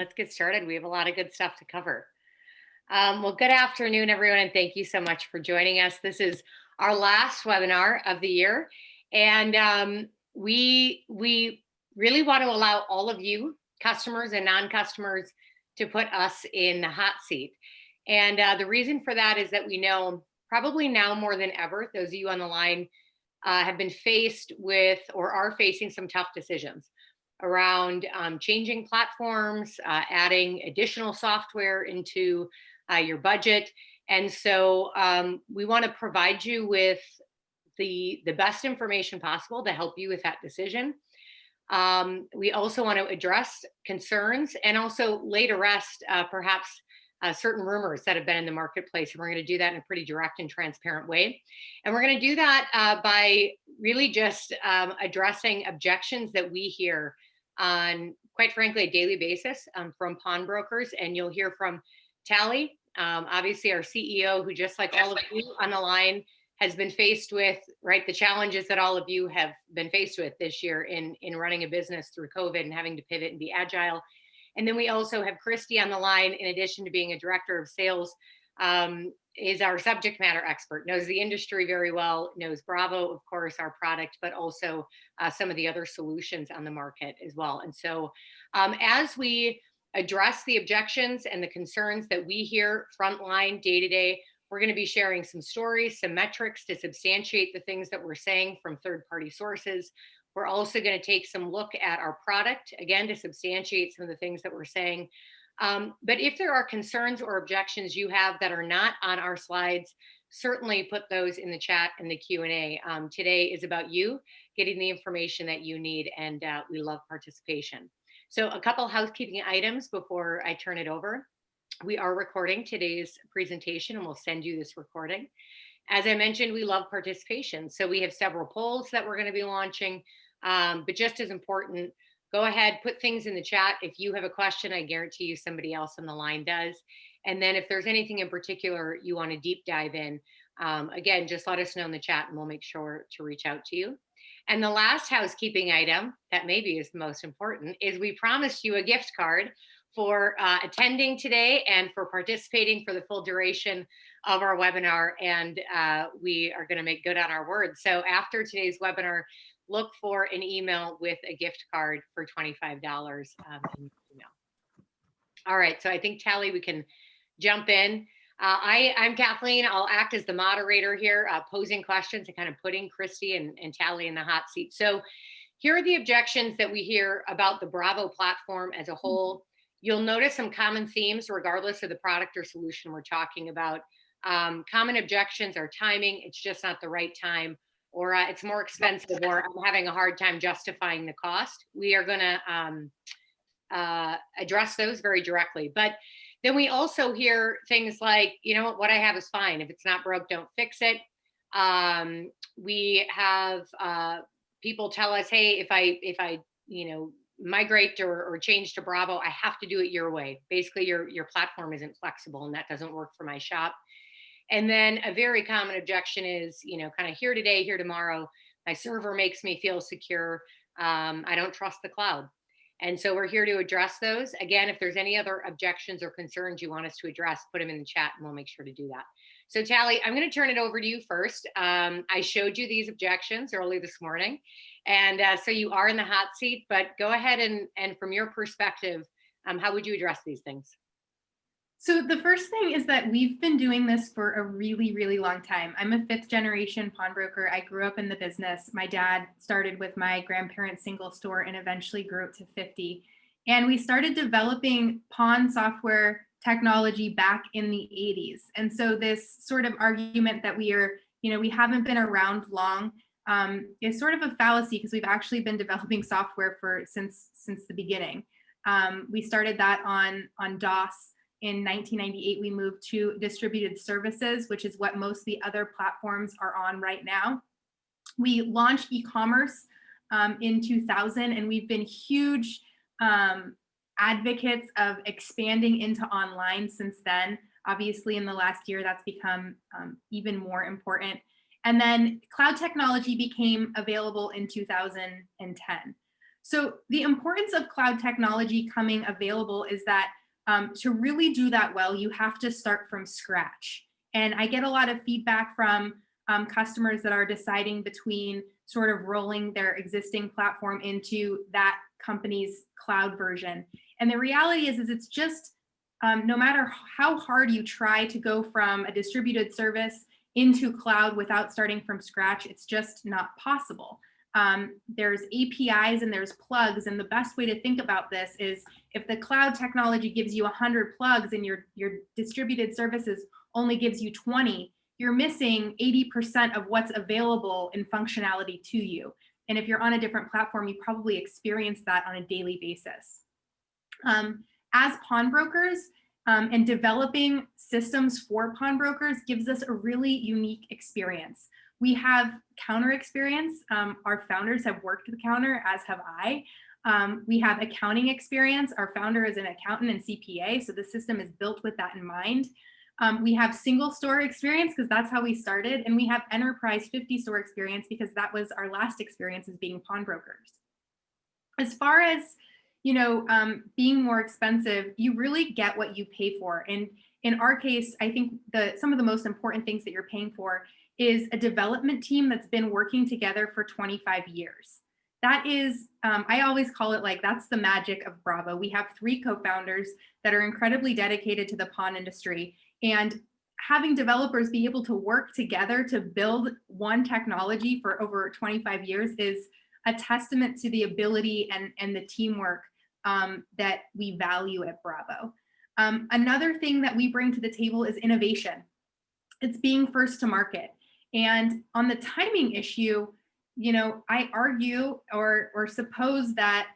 let's get started. We have a lot of good stuff to cover. Well, good afternoon, everyone, and thank you so much for joining us. This is our last webinar of the year, and we really want to allow all of you, customers and non-customers, to put us in the hot seat. And the reason for that is that we know probably now more than ever, those of you on the line have been faced with or are facing some tough decisions around changing platforms, adding additional software into your budget. And so we want to provide you with the best information possible to help you with that decision. We also want to address concerns and also lay to rest perhaps certain rumors that have been in the marketplace. And we're going to do that in a pretty direct and transparent way. And we're going to do that by really just addressing objections that we hear on, quite frankly, a daily basis from pawnbrokers. And you'll hear from Tally, obviously our CEO, who just like all of you on the line has been faced with, right, the challenges that all of you have been faced with this year in running a business through COVID and having to pivot and be agile. And then we also have Christy on the line, in addition to being a director of sales, is our subject matter expert, knows the industry very well, knows Bravo, of course, our product, but also some of the other solutions on the market as well. And so as we address the objections and the concerns that we hear frontline day to day, we're going to be sharing some stories, some metrics to substantiate the things that we're saying from third-party sources. We're also going to take some look at our product, again, to substantiate some of the things that we're saying. But if there are concerns or objections you have that are not on our slides, certainly put those in the chat and the Q&A. Today is about you getting the information that you need, and we love participation. So a couple housekeeping items before I turn it over. We are recording today's presentation and we'll send you this recording. As I mentioned, we love participation. So we have several polls that we're going to be launching, but just as important, go ahead, put things in the chat. If you have a question, I guarantee you somebody else on the line does. And then if there's anything in particular you want to deep dive in, again, just let us know in the chat and we'll make sure to reach out to you. And the last housekeeping item that maybe is the most important is we promised you a gift card for attending today and for participating for the full duration of our webinar. And we are going to make good on our word. So after today's webinar, look for an email with a gift card for $25 in email. All right, so I think, Tally, we can jump in. I'm Kathleen. I'll act as the moderator here, posing questions and kind of putting Christy and Tally in the hot seat. So here are the objections that we hear about the Bravo platform as a whole. You'll notice some common themes regardless of the product or solution we're talking about. Common objections are timing, it's just not the right time, or it's more expensive, or I'm having a hard time justifying the cost. We are gonna address those very directly. But then we also hear things like, you know what I have is fine. If it's not broke, don't fix it. We have people tell us, hey, if I migrate or change to Bravo, I have to do it your way. Basically, your platform isn't flexible and that doesn't work for my shop. And then a very common objection is, kind of here today, here tomorrow, my server makes me feel secure. I don't trust the cloud. And so we're here to address those. Again, if there's any other objections or concerns you want us to address, put them in the chat and we'll make sure to do that. So Tally, I'm going to turn it over to you first. I showed you these objections early this morning. And so you are in the hot seat, but go ahead and from your perspective, how would you address these things? So the first thing is that we've been doing this for a really, really long time. I'm a 5th generation pawnbroker. I grew up in the business. My dad started with my grandparents' single store and eventually grew it to 50. And we started developing pawn software technology back in the 80s. And so this sort of argument that we haven't been around long is sort of a fallacy, because we've actually been developing software since the beginning. We started that on DOS. In 1998, we moved to distributed services, which is what most of the other platforms are on right now. We launched e-commerce in 2000, and we've been huge advocates of expanding into online since then. Obviously, in the last year, that's become even more important. And then cloud technology became available in 2010. So the importance of cloud technology coming available is that to really do that well, you have to start from scratch. And I get a lot of feedback from customers that are deciding between sort of rolling their existing platform into that company's cloud version. And the reality is it's just no matter how hard you try to go from a distributed service into cloud without starting from scratch, it's just not possible. There's APIs and there's plugs, and the best way to think about this is if the cloud technology gives you 100 plugs and your distributed services only gives you 20, you're missing 80% of what's available in functionality to you. And if you're on a different platform, you probably experience that on a daily basis. As pawnbrokers, and developing systems for pawnbrokers gives us a really unique experience. We have counter experience. Our founders have worked the counter, as have I. We have accounting experience. Our founder is an accountant and CPA, so the system is built with that in mind. We have single store experience because that's how we started, and we have enterprise 50 store experience because that was our last experience as being pawnbrokers. As far as being more expensive, you really get what you pay for. And in our case, I think some of the most important things that you're paying for is a development team that's been working together for 25 years. That is, I always call it like, that's the magic of Bravo. We have 3 co-founders that are incredibly dedicated to the pawn industry. And having developers be able to work together to build one technology for over 25 years is a testament to the ability and the teamwork that we value at Bravo. Another thing that we bring to the table is innovation. It's being first to market. And on the timing issue, I argue or suppose that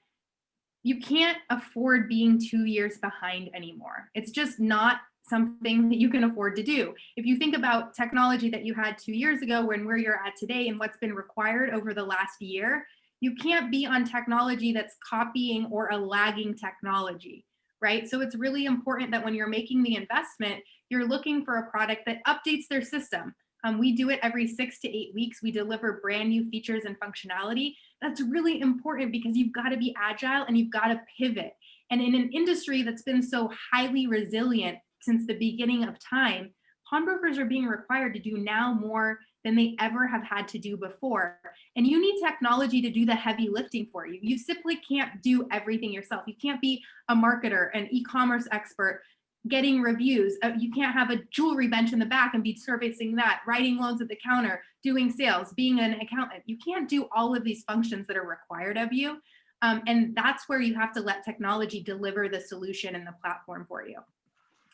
you can't afford being 2 years behind anymore. It's just not something that you can afford to do. If you think about technology that you had 2 years ago and where you're at today and what's been required over the last year, you can't be on technology that's copying or a lagging technology, right? So it's really important that when you're making the investment, you're looking for a product that updates their system. We do it every 6 to 8 weeks. We deliver brand new features and functionality. That's really important because you've got to be agile and you've got to pivot. And in an industry that's been so highly resilient since the beginning of time, pawnbrokers are being required to do now more than they ever have had to do before. And you need technology to do the heavy lifting for you. You simply can't do everything yourself. You can't be a marketer, an e-commerce expert, getting reviews. You can't have a jewelry bench in the back and be servicing that, writing loans at the counter, doing sales, being an accountant. You can't do all of these functions that are required of you. And that's where you have to let technology deliver the solution and the platform for you.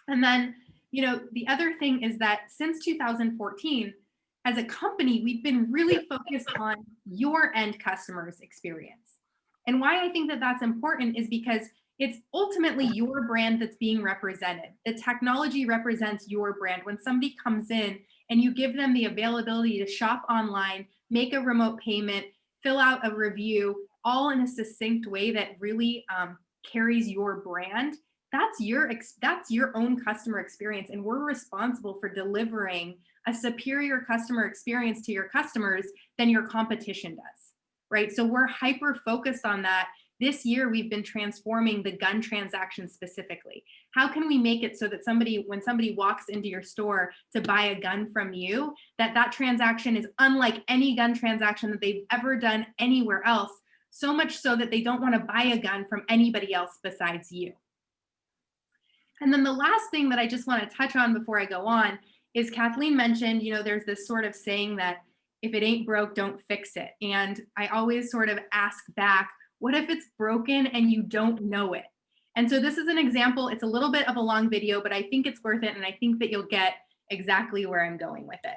And then, the other thing is that since 2014, as a company, we've been really focused on your end customers' experience. And why I think that that's important is because it's ultimately your brand that's being represented. The technology represents your brand. When somebody comes in and you give them the availability to shop online, make a remote payment, fill out a review, all in a succinct way that really carries your brand, that's your own customer experience. And we're responsible for delivering a superior customer experience to your customers than your competition does, right? So we're hyper focused on that. This year, we've been transforming the gun transaction specifically. How can we make it so that when somebody walks into your store to buy a gun from you, that transaction is unlike any gun transaction that they've ever done anywhere else, so much so that they don't want to buy a gun from anybody else besides you. And then the last thing that I just want to touch on before I go on is Kathleen mentioned, there's this sort of saying that if it ain't broke, don't fix it. And I always sort of ask back, what if it's broken and you don't know it? And so this is an example. It's a little bit of a long video, but I think it's worth it. And I think that you'll get exactly where I'm going with it.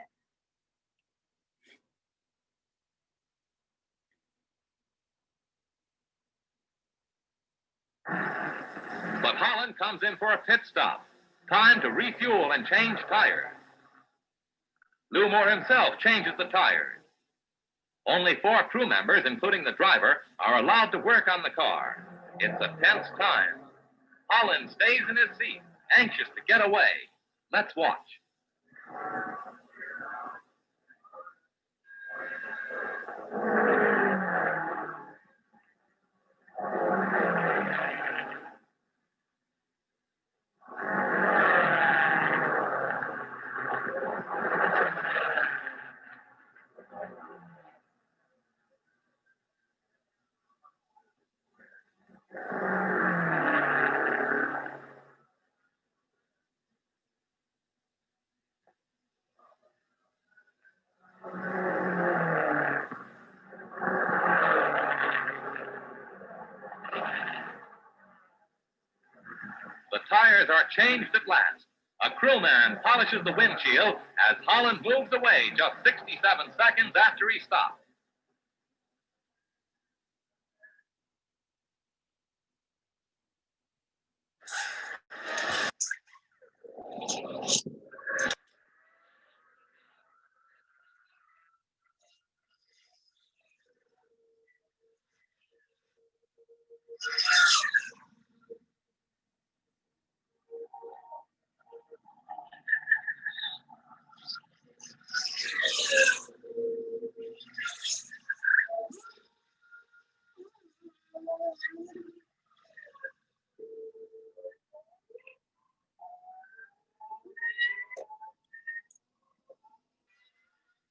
But Holland comes in for a pit stop. Time to refuel and change tires. Lou Moore himself changes the tires. Only 4 crew members, including the driver, are allowed to work on the car. It's a tense time. Holland stays in his seat, anxious to get away. Let's watch. tires are changed at last. A crewman polishes the windshield as Holland moves away just 67 seconds after he stopped.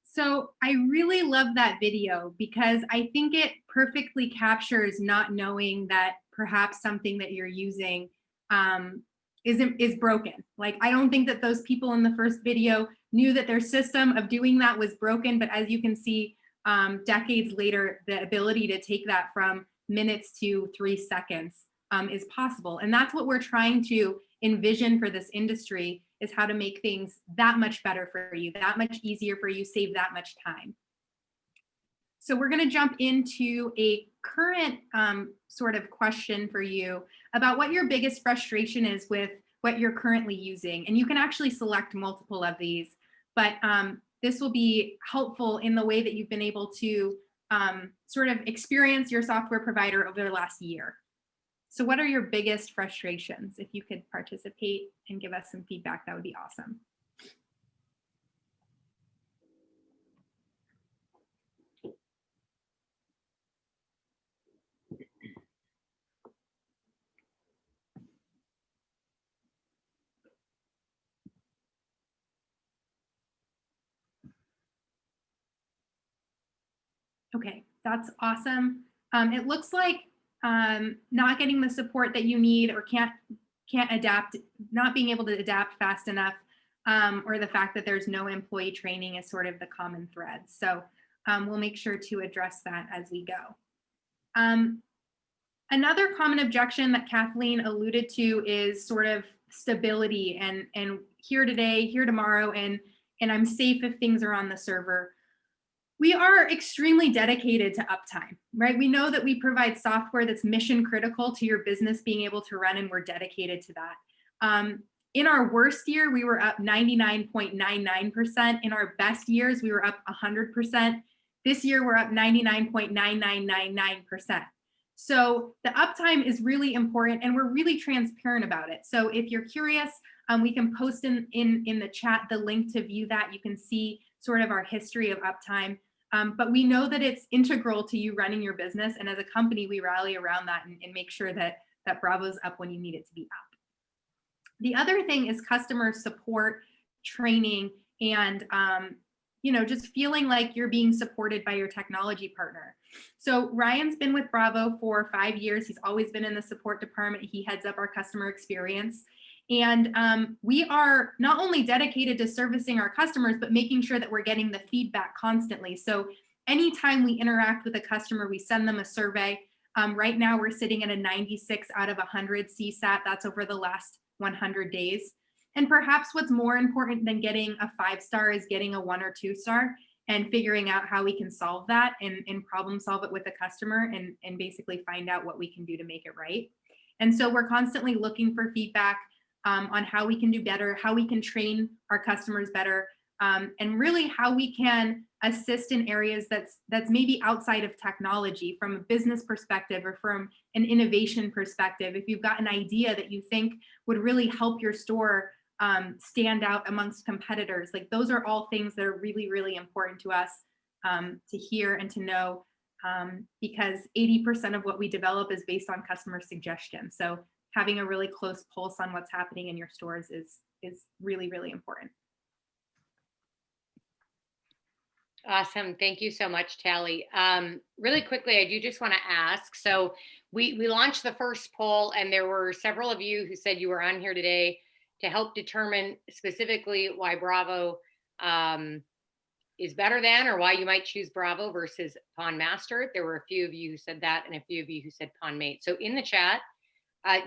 So I really love that video because I think it perfectly captures not knowing that perhaps something that you're using is broken. Like, I don't think that those people in the first video knew that their system of doing that was broken, but as you can see, decades later, the ability to take that from minutes to 3 seconds is possible. And that's what we're trying to envision for this industry, is how to make things that much better for you, that much easier for you, save that much time. So we're going to jump into a current sort of question for you about what your biggest frustration is with what you're currently using. And you can actually select multiple of these, but this will be helpful in the way that you've been able to sort of experience your software provider over the last year. So what are your biggest frustrations? If you could participate and give us some feedback, that would be awesome. Okay, that's awesome. It looks like not getting the support that you need, or can't adapt, not being able to adapt fast enough, or the fact that there's no employee training is sort of the common thread. So we'll make sure to address that as we go. Another common objection that Kathleen alluded to is sort of stability and here today, here tomorrow, and I'm safe if things are on the server. We are extremely dedicated to uptime, right? We know that we provide software that's mission critical to your business being able to run, and we're dedicated to that. In our worst year, we were up 99.99%. In our best years, we were up 100%. This year, we're up 99.9999%. So the uptime is really important, and we're really transparent about it. So if you're curious, we can post in the chat the link to view that. You can see sort of our history of uptime. But we know that it's integral to you running your business. And as a company, we rally around that and make sure that Bravo's up when you need it to be up. The other thing is customer support, training, and just feeling like you're being supported by your technology partner. So Ryan's been with Bravo for 5 years. He's always been in the support department. He heads up our customer experience. And we are not only dedicated to servicing our customers, but making sure that we're getting the feedback constantly. So anytime we interact with a customer, we send them a survey. Right now, we're sitting at a 96 out of 100 CSAT. That's over the last 100 days. And perhaps what's more important than getting a 5-star is getting a 1 or 2-star and figuring out how we can solve that and problem solve it with the customer and basically find out what we can do to make it right. And so we're constantly looking for feedback on how we can do better, how we can train our customers better, and really how we can assist in areas that's maybe outside of technology, from a business perspective or from an innovation perspective. If you've got an idea that you think would really help your store stand out amongst competitors, like those are all things that are really, really important to us to hear and to know, because 80% of what we develop is based on customer suggestions. So having a really close pulse on what's happening in your stores is really, really important. Awesome. Thank you so much, Tally. Really quickly, I do just want to ask, so we launched the first poll, and there were several of you who said you were on here today to help determine specifically why Bravo is better than, or why you might choose Bravo versus Pawn Master. There were a few of you who said that, and a few of you who said Pawn Mate. So in the chat,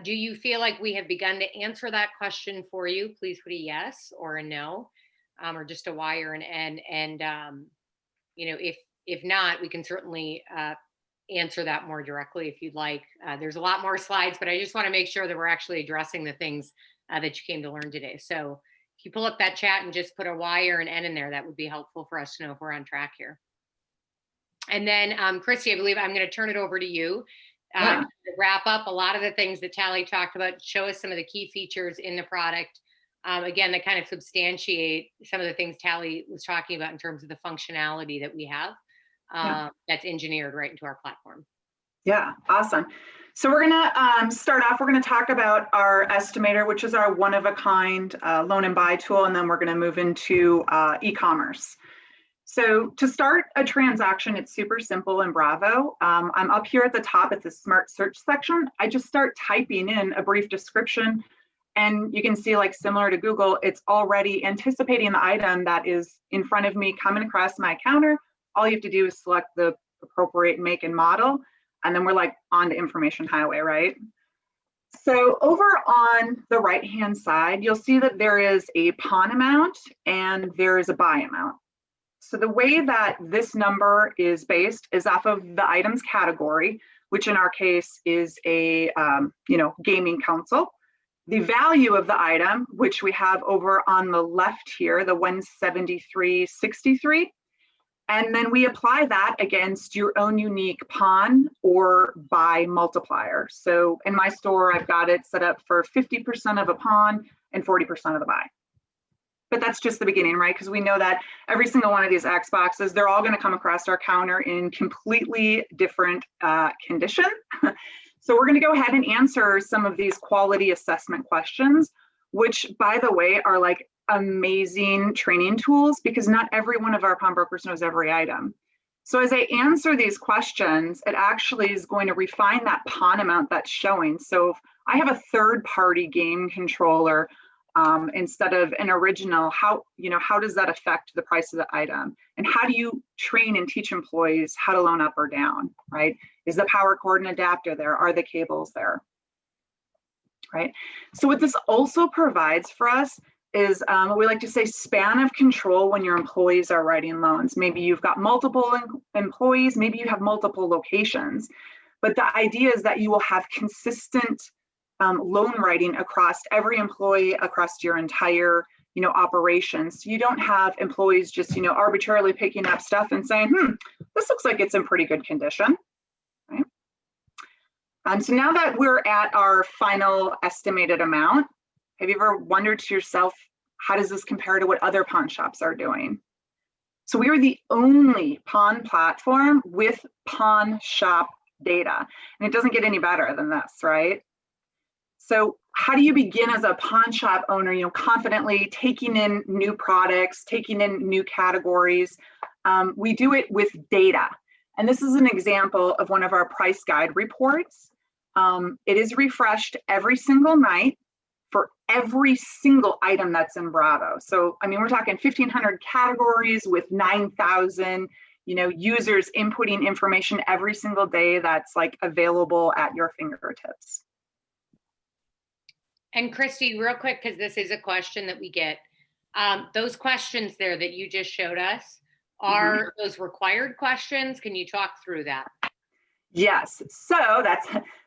Do you feel like we have begun to answer that question for you? Please put a yes or a no, or just a Y or an N. And if not, we can certainly answer that more directly if you'd like. There's a lot more slides, but I just want to make sure that we're actually addressing the things that you came to learn today. So if you pull up that chat and just put a Y or an N in there, that would be helpful for us to know if we're on track here. And then, Christy, I believe I'm going to turn it over to you to wrap up a lot of the things that Tally talked about, show us some of the key features in the product. Again, that kind of substantiate some of the things Tally was talking about in terms of the functionality that we have that's engineered right into our platform. Yeah, awesome. So we're gonna start off, we're gonna talk about our estimator, which is our one-of-a-kind loan and buy tool, and then we're gonna move into e-commerce. So to start a transaction, it's super simple in Bravo. I'm up here at the top at the Smart Search section. I just start typing in a brief description, and you can see, like similar to Google, it's already anticipating the item that is in front of me coming across my counter. All you have to do is select the appropriate make and model, and then we're like on to information highway, right? So over on the right-hand side, you'll see that there is a pawn amount and there is a buy amount. So the way that this number is based is off of the item's category, which in our case is a gaming console. The value of the item, which we have over on the left here, the 173.63, and then we apply that against your own unique pawn or buy multiplier. So in my store, I've got it set up for 50% of a pawn and 40% of the buy. But that's just the beginning, right? Because we know that every single one of these X boxes, they're all going to come across our counter in completely different condition. So we're going to go ahead and answer some of these quality assessment questions, which, by the way, are like amazing training tools because not every one of our pawnbrokers knows every item. So as I answer these questions, it actually is going to refine that pawn amount that's showing. So if I have a third-party game controller instead of an original, how does that affect the price of the item? And how do you train and teach employees how to loan up or down, right? Is the power cord and adapter there? Are the cables there, right? So what this also provides for us is what we like to say span of control when your employees are writing loans. Maybe you've got multiple employees, maybe you have multiple locations, but the idea is that you will have consistent loan writing across every employee across your entire operations. So you don't have employees just arbitrarily picking up stuff and saying, this looks like it's in pretty good condition, right? So now that we're at our final estimated amount, have you ever wondered to yourself, how does this compare to what other pawn shops are doing? So we are the only pawn platform with pawn shop data, and it doesn't get any better than this, right? So how do you begin as a pawn shop owner, confidently taking in new products, taking in new categories? We do it with data. And this is an example of one of our price guide reports. It is refreshed every single night for every single item that's in Bravo. So, I mean, we're talking 1,500 categories with 9,000, users inputting information every single day that's like available at your fingertips. And Christy, real quick, because this is a question that we get, those questions there that you just showed us, are those required questions? Can you talk through that? Yes. So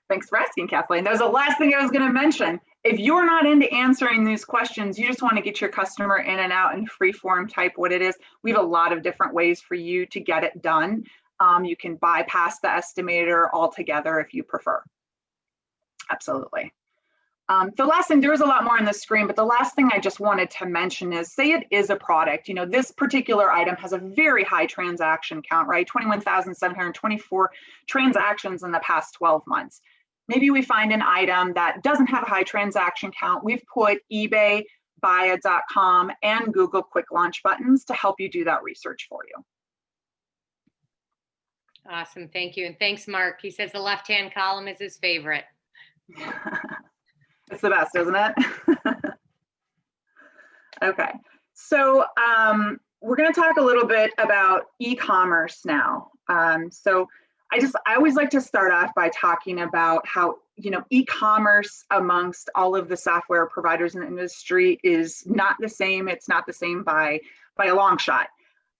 thanks for asking, Kathleen. That was the last thing I was going to mention. If you're not into answering these questions, you just want to get your customer in and out and free form type what it is. We have a lot of different ways for you to get it done. You can bypass the estimator altogether if you prefer. Absolutely. The last thing, there is a lot more on the screen, but the last thing I just wanted to mention is, say it is a product, this particular item has a very high transaction count, right? 21,724 transactions in the past 12 months. Maybe we find an item that doesn't have a high transaction count. We've put eBay, Buya.com, and Google Quick Launch buttons to help you do that research for you. Awesome, thank you. And thanks, Mark. He says the left-hand column is his favorite. It's the best, isn't it? Okay, so we're going to talk a little bit about e-commerce now. So I always like to start off by talking about how e-commerce amongst all of the software providers in the industry is not the same. It's not the same by a long shot.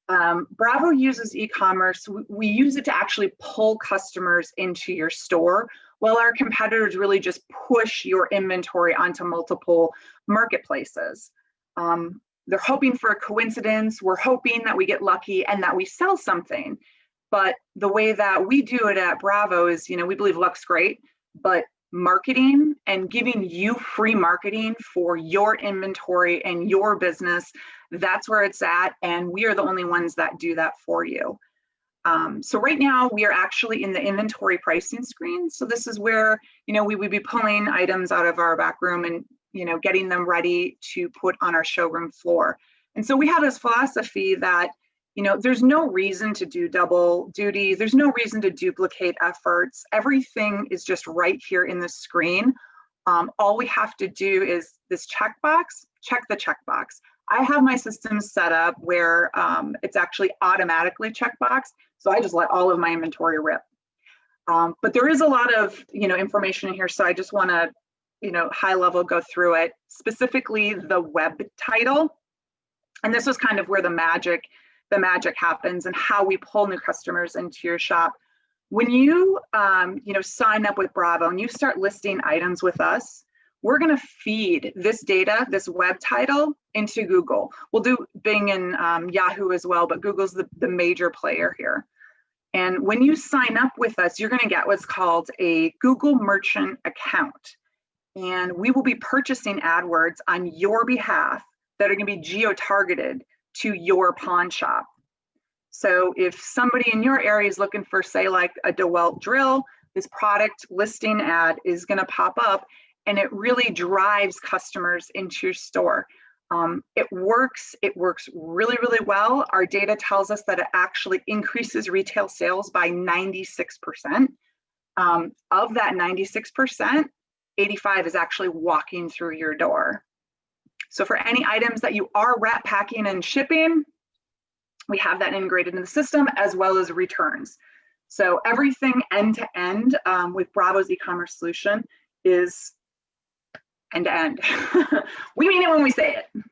Bravo uses e-commerce. We use it to actually pull customers into your store, while our competitors really just push your inventory onto multiple marketplaces. They're hoping for a coincidence. We're hoping that we get lucky and that we sell something. But the way that we do it at Bravo is, we believe luck's great, but marketing and giving you free marketing for your inventory and your business, that's where it's at. And we are the only ones that do that for you. So right now we are actually in the inventory pricing screen. So this is where, we would be pulling items out of our back room and, getting them ready to put on our showroom floor. And so we have this philosophy that, there's no reason to do double duty. There's no reason to duplicate efforts. Everything is just right here in the screen. All we have to do is this checkbox, check the checkbox. I have my system set up where it's actually automatically checkboxed. So I just let all of my inventory rip. But there is a lot of, information in here. So I just want to, high level go through it, specifically the web title. And this was kind of where the magic happens and how we pull new customers into your shop. When you, sign up with Bravo and you start listing items with us, we're going to feed this data, this web title, into Google. We'll do Bing and Yahoo as well, but Google's the major player here. And when you sign up with us, you're going to get what's called a Google Merchant account. And we will be purchasing AdWords on your behalf that are going to be geo-targeted to your pawn shop. So if somebody in your area is looking for, say, like a DeWalt drill, this product listing ad is going to pop up, and it really drives customers into your store. It works really, really well. Our data tells us that it actually increases retail sales by 96%. Of that 96%, 85 is actually walking through your door. So for any items that you are wrap packing and shipping, we have that integrated in the system, as well as returns. So everything end to end with Bravo's e-commerce solution is end to end. We mean it when we say it.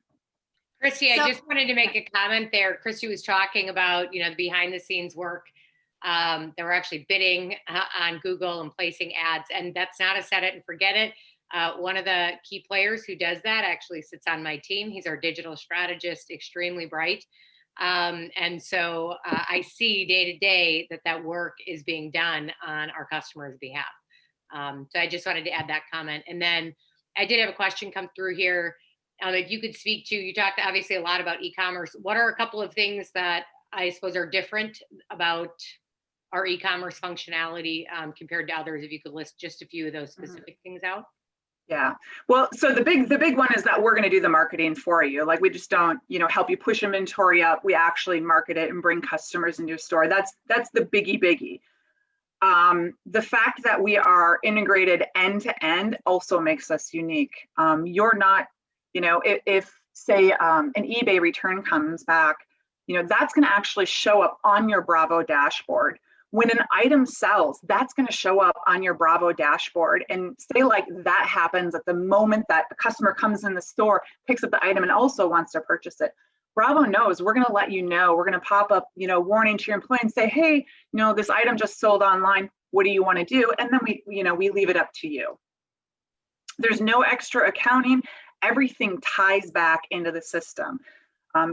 Christy, I just wanted to make a comment there. Christy was talking about, the behind the scenes work. They were actually bidding on Google and placing ads, and that's not a set it and forget it. One of the key players who does that actually sits on my team. He's our digital strategist, extremely bright. And so I see day to day that work is being done on our customers' behalf. So I just wanted to add that comment. And then I did have a question come through here. If you could speak to, you talked obviously a lot about e-commerce. What are a couple of things that I suppose are different about our e-commerce functionality compared to others? If you could list just a few of those specific things out. Yeah, well, so the big one is that we're going to do the marketing for you. Like, we just don't, help you push inventory up. We actually market it and bring customers into your store. That's the biggie. The fact that we are integrated end to end also makes us unique. You're not, if say an eBay return comes back, that's going to actually show up on your Bravo dashboard. When an item sells, that's going to show up on your Bravo dashboard. And say like that happens at the moment that the customer comes in the store, picks up the item and also wants to purchase it. Bravo knows we're going to let you know. We're going to pop up, warning to your employee and say, hey, this item just sold online. What do you want to do? And then we leave it up to you. There's no extra accounting. Everything ties back into the system.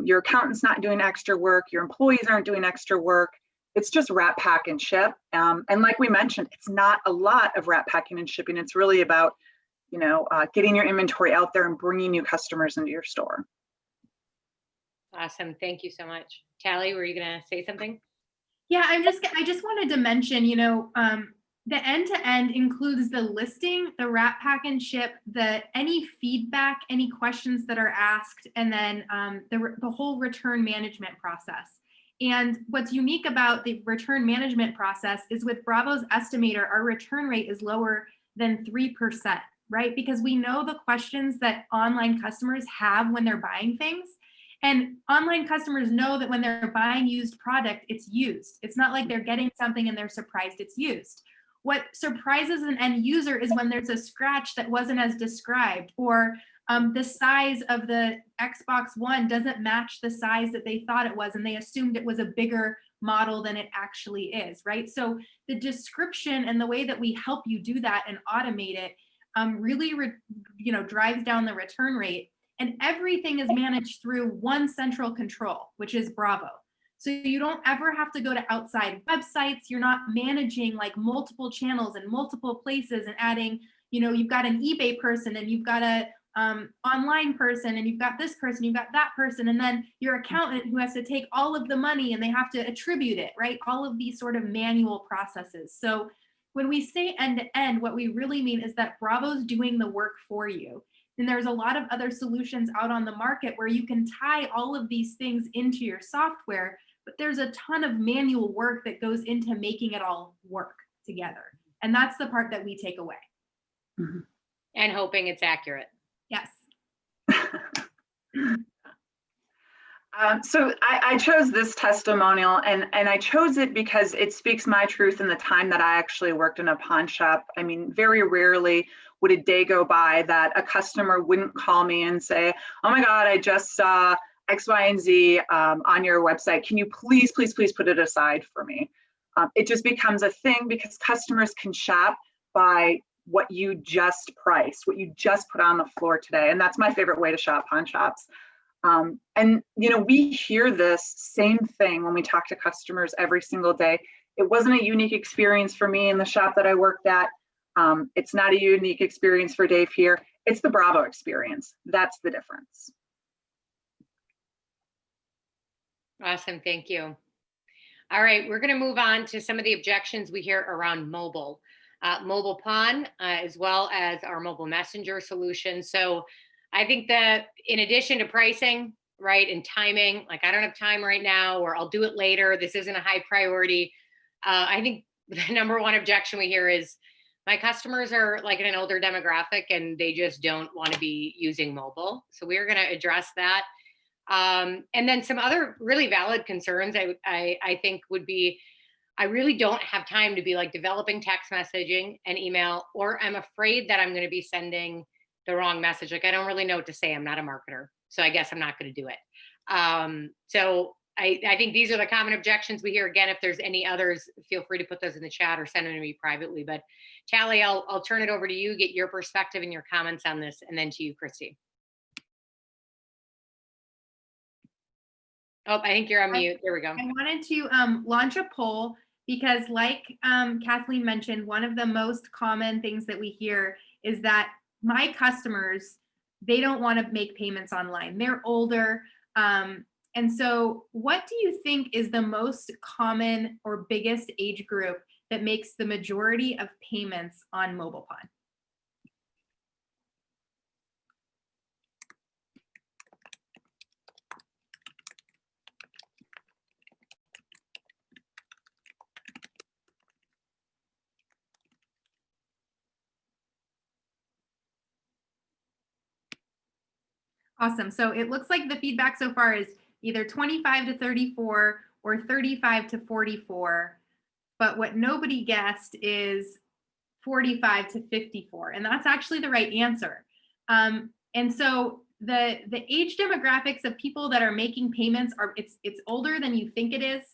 Your accountant's not doing extra work. Your employees aren't doing extra work. It's just wrap, pack, and ship. And like we mentioned, it's not a lot of wrap, packing, and shipping. It's really about, getting your inventory out there and bringing new customers into your store. Awesome. Thank you so much. Tally, were you going to say something? Yeah, I just wanted to mention, the end-to-end includes the listing, the wrap, pack, and ship, any feedback, any questions that are asked, and then the whole return management process. And what's unique about the return management process is with Bravo's estimator, our return rate is lower than 3%, right? Because we know the questions that online customers have when they're buying things. And online customers know that when they're buying used product, it's used. It's not like they're getting something and they're surprised it's used. What surprises an end user is when there's a scratch that wasn't as described, or the size of the Xbox One doesn't match the size that they thought it was, and they assumed it was a bigger model than it actually is, right? So the description and the way that we help you do that and automate it really, drives down the return rate. And everything is managed through one central control, which is Bravo. So you don't ever have to go to outside websites. You're not managing like multiple channels and multiple places and adding, you've got an eBay person and you've got a online person and you've got this person, you've got that person, and then your accountant who has to take all of the money and they have to attribute it, right? All of these sort of manual processes. So when we say end to end, what we really mean is that Bravo's doing the work for you. And there's a lot of other solutions out on the market where you can tie all of these things into your software, but there's a ton of manual work that goes into making it all work together. And that's the part that we take away. Mm-hmm. And hoping it's accurate. Yes. So I chose this testimonial, and I chose it because it speaks my truth in the time that I actually worked in a pawn shop. I mean, very rarely would a day go by that a customer wouldn't call me and say, oh my God, I just saw X, Y, and Z on your website. Can you please, please, please put it aside for me? It just becomes a thing because customers can shop by what you just priced, what you just put on the floor today. And that's my favorite way to shop pawn shops. And we hear this same thing when we talk to customers every single day. It wasn't a unique experience for me in the shop that I worked at. It's not a unique experience for Dave here. It's the Bravo experience. That's the difference. Awesome, thank you. All right, we're going to move on to some of the objections we hear around mobile pawn, as well as our mobile messenger solution. So I think that in addition to pricing, right, and timing, like I don't have time right now, or I'll do it later, this isn't a high priority. I think the number one objection we hear is my customers are like in an older demographic and they just don't want to be using mobile. So we're going to address that. And then some other really valid concerns I think would be, I really don't have time to be like developing text messaging and email, or I'm afraid that I'm going to be sending the wrong message. Like I don't really know what to say. I'm not a marketer, so I guess I'm not going to do it. So I think these are the common objections we hear. Again, if there's any others, feel free to put those in the chat or send them to me privately. But Tally, I'll turn it over to you, get your perspective and your comments on this, and then to you, Christy. Oh, I think you're on mute. There we go. I wanted to launch a poll because like Kathleen mentioned, one of the most common things that we hear is that my customers, they don't want to make payments online. They're older. And so what do you think is the most common or biggest age group that makes the majority of payments on mobile pawn? Awesome. So it looks like the feedback so far is either 25 to 34 or 35 to 44. But what nobody guessed is 45 to 54. And that's actually the right answer. And so the age demographics of people that are making payments are it's older than you think it is.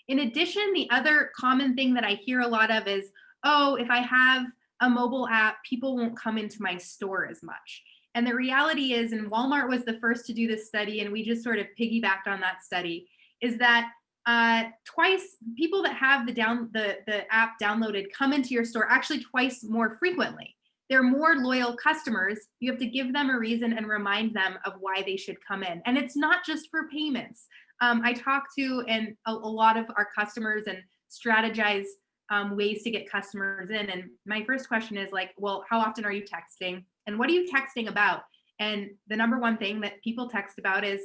In addition, the other common thing that I hear a lot of is, oh, if I have a mobile app, people won't come into my store as much. And the reality is, and Walmart was the first to do this study, and we just sort of piggybacked on that study, is that twice people that have the app downloaded come into your store actually twice more frequently. They're more loyal customers. You have to give them a reason and remind them of why they should come in. And it's not just for payments. I talk to a lot of our customers and strategize ways to get customers in. And my first question is like, well, how often are you texting? And what are you texting about? And the number one thing that people text about is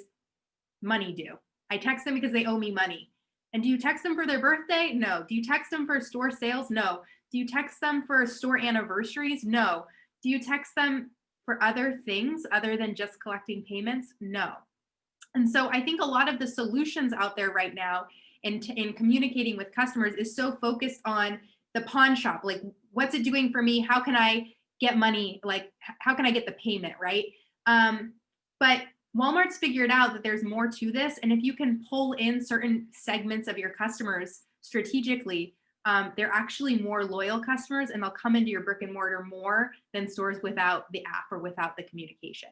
money due. I text them because they owe me money. And do you text them for their birthday? No. Do you text them for store sales? No. Do you text them for store anniversaries? No. Do you text them for other things other than just collecting payments? No. And so I think a lot of the solutions out there right now in communicating with customers is so focused on the pawn shop, like what's it doing for me? How can I get money? Like how can I get the payment, right? But Walmart's figured out that there's more to this. And if you can pull in certain segments of your customers strategically, they're actually more loyal customers and they'll come into your brick and mortar more than stores without the app or without the communication.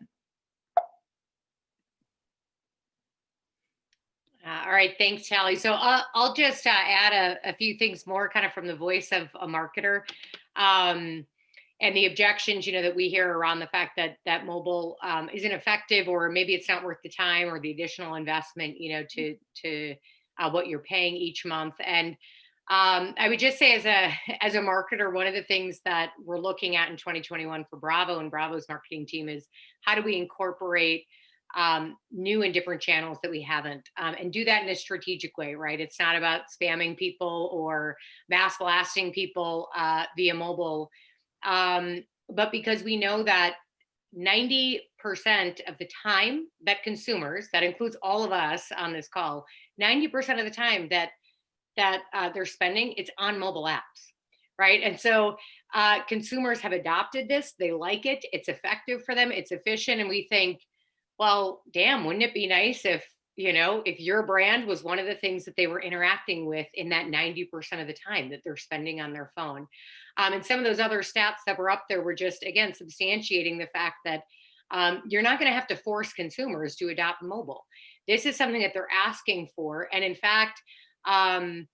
All right, thanks, Tally. So I'll just add a few things more kind of from the voice of a marketer. And the objections, that we hear around the fact that mobile isn't effective, or maybe it's not worth the time or the additional investment, to what you're paying each month. And I would just say, as a marketer, one of the things that we're looking at in 2021 for Bravo and Bravo's marketing team is how do we incorporate new and different channels that we haven't, and do that in a strategic way, right? It's not about spamming people or mass blasting people via mobile. But because we know that 90% of the time that consumers, that includes all of us on this call, 90% of the time that they're spending, it's on mobile apps, right? And so consumers have adopted this. They like it. It's effective for them. It's efficient. And we think, well, damn, wouldn't it be nice if your brand was one of the things that they were interacting with in that 90% of the time that they're spending on their phone. And some of those other stats that were up there were just, again, substantiating the fact that you're not going to have to force consumers to adopt mobile. This is something that they're asking for. And in fact, kind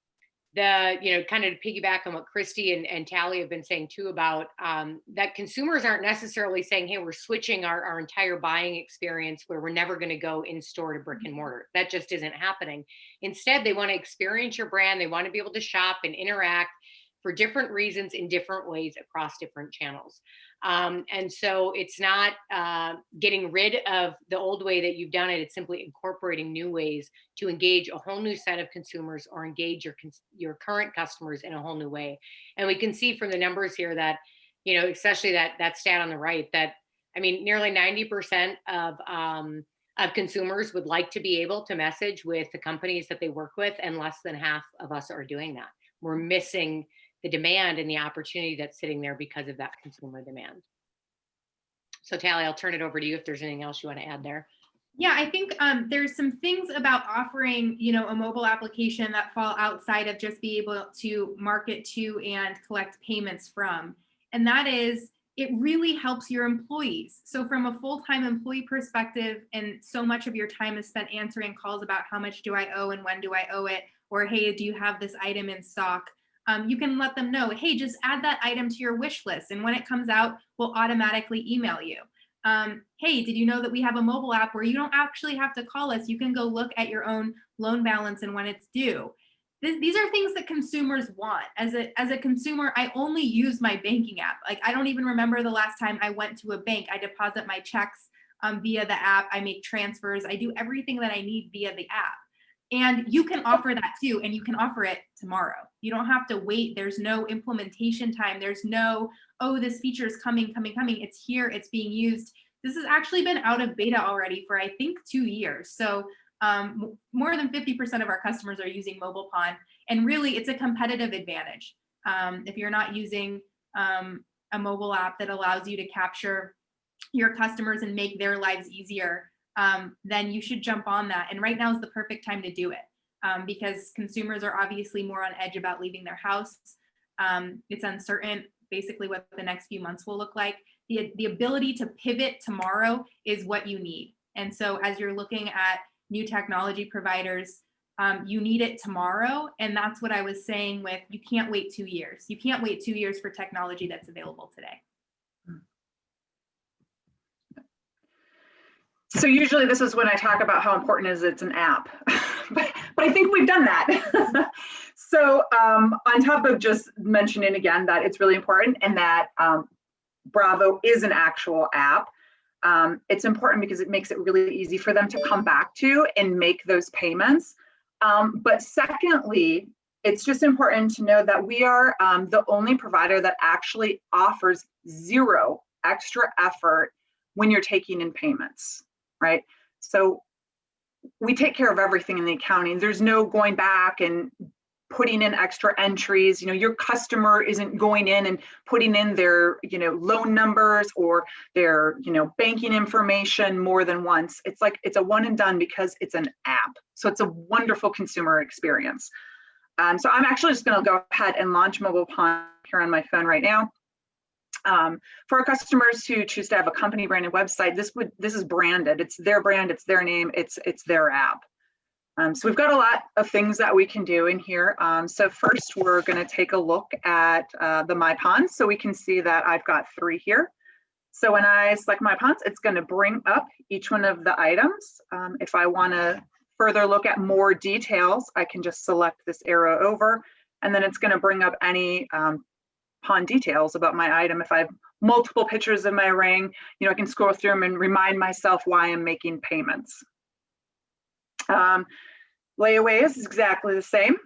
of to piggyback on what Christy and Tally have been saying too about that consumers aren't necessarily saying, hey, we're switching our entire buying experience where we're never going to go in store to brick and mortar. That just isn't happening. Instead, they want to experience your brand. They want to be able to shop and interact for different reasons in different ways across different channels. And so it's not getting rid of the old way that you've done it. It's simply incorporating new ways to engage a whole new set of consumers or engage your current customers in a whole new way. And we can see from the numbers here that, especially that stat on the right, that, nearly 90% of consumers would like to be able to message with the companies that they work with, and less than half of us are doing that. We're missing the demand and the opportunity that's sitting there because of that consumer demand. So Tally, I'll turn it over to you if there's anything else you want to add there. Yeah, I think there's some things about offering, a mobile application that fall outside of just be able to market to and collect payments from. And that is, it really helps your employees. So from a full-time employee perspective, and so much of your time is spent answering calls about how much do I owe and when do I owe it, or hey, do you have this item in stock? You can let them know, hey, just add that item to your wish list. And when it comes out, we'll automatically email you. Hey, did you know that we have a mobile app where you don't actually have to call us? You can go look at your own loan balance and when it's due. These are things that consumers want. As a consumer, I only use my banking app. Like, I don't even remember the last time I went to a bank. I deposit my checks via the app. I make transfers. I do everything that I need via the app. And you can offer that too, and you can offer it tomorrow. You don't have to wait. There's no implementation time. There's no, oh, this feature is coming. It's here, it's being used. This has actually been out of beta already for, I think, 2 years. So more than 50% of our customers are using Mobile Pawn, and really it's a competitive advantage. If you're not using a mobile app that allows you to capture your customers and make their lives easier, then you should jump on that. And right now is the perfect time to do it because consumers are obviously more on edge about leaving their house. It's uncertain basically what the next few months will look like. The ability to pivot tomorrow is what you need. And so as you're looking at new technology providers, you need it tomorrow. And that's what I was saying with, you can't wait 2 years. You can't wait 2 years for technology that's available today. So usually this is when I talk about how important it is it's an app, but I think we've done that. So on top of just mentioning again that it's really important and that Bravo is an actual app, it's important because it makes it really easy for them to come back to and make those payments. But secondly, it's just important to know that we are the only provider that actually offers zero extra effort when you're taking in payments. Right? So we take care of everything in the accounting. There's no going back and putting in extra entries. Your customer isn't going in and putting in their, loan numbers or their, banking information more than once. It's like, it's a one and done because it's an app. So it's a wonderful consumer experience. So I'm actually just going to go ahead and launch Mobile Pawn here on my phone right now. For our customers who choose to have a company branded website, this is branded. It's their brand, it's their name, it's their app. So we've got a lot of things that we can do in here. So first, we're going to take a look at the My Pawns. So we can see that I've got 3 here. So when I select My Pawns, it's going to bring up each one of the items. If I want to further look at more details, I can just select this arrow over, and then it's going to bring up any pawn details about my item. If I have multiple pictures of my ring, I can scroll through them and remind myself why I'm making payments. Layaway is exactly the same.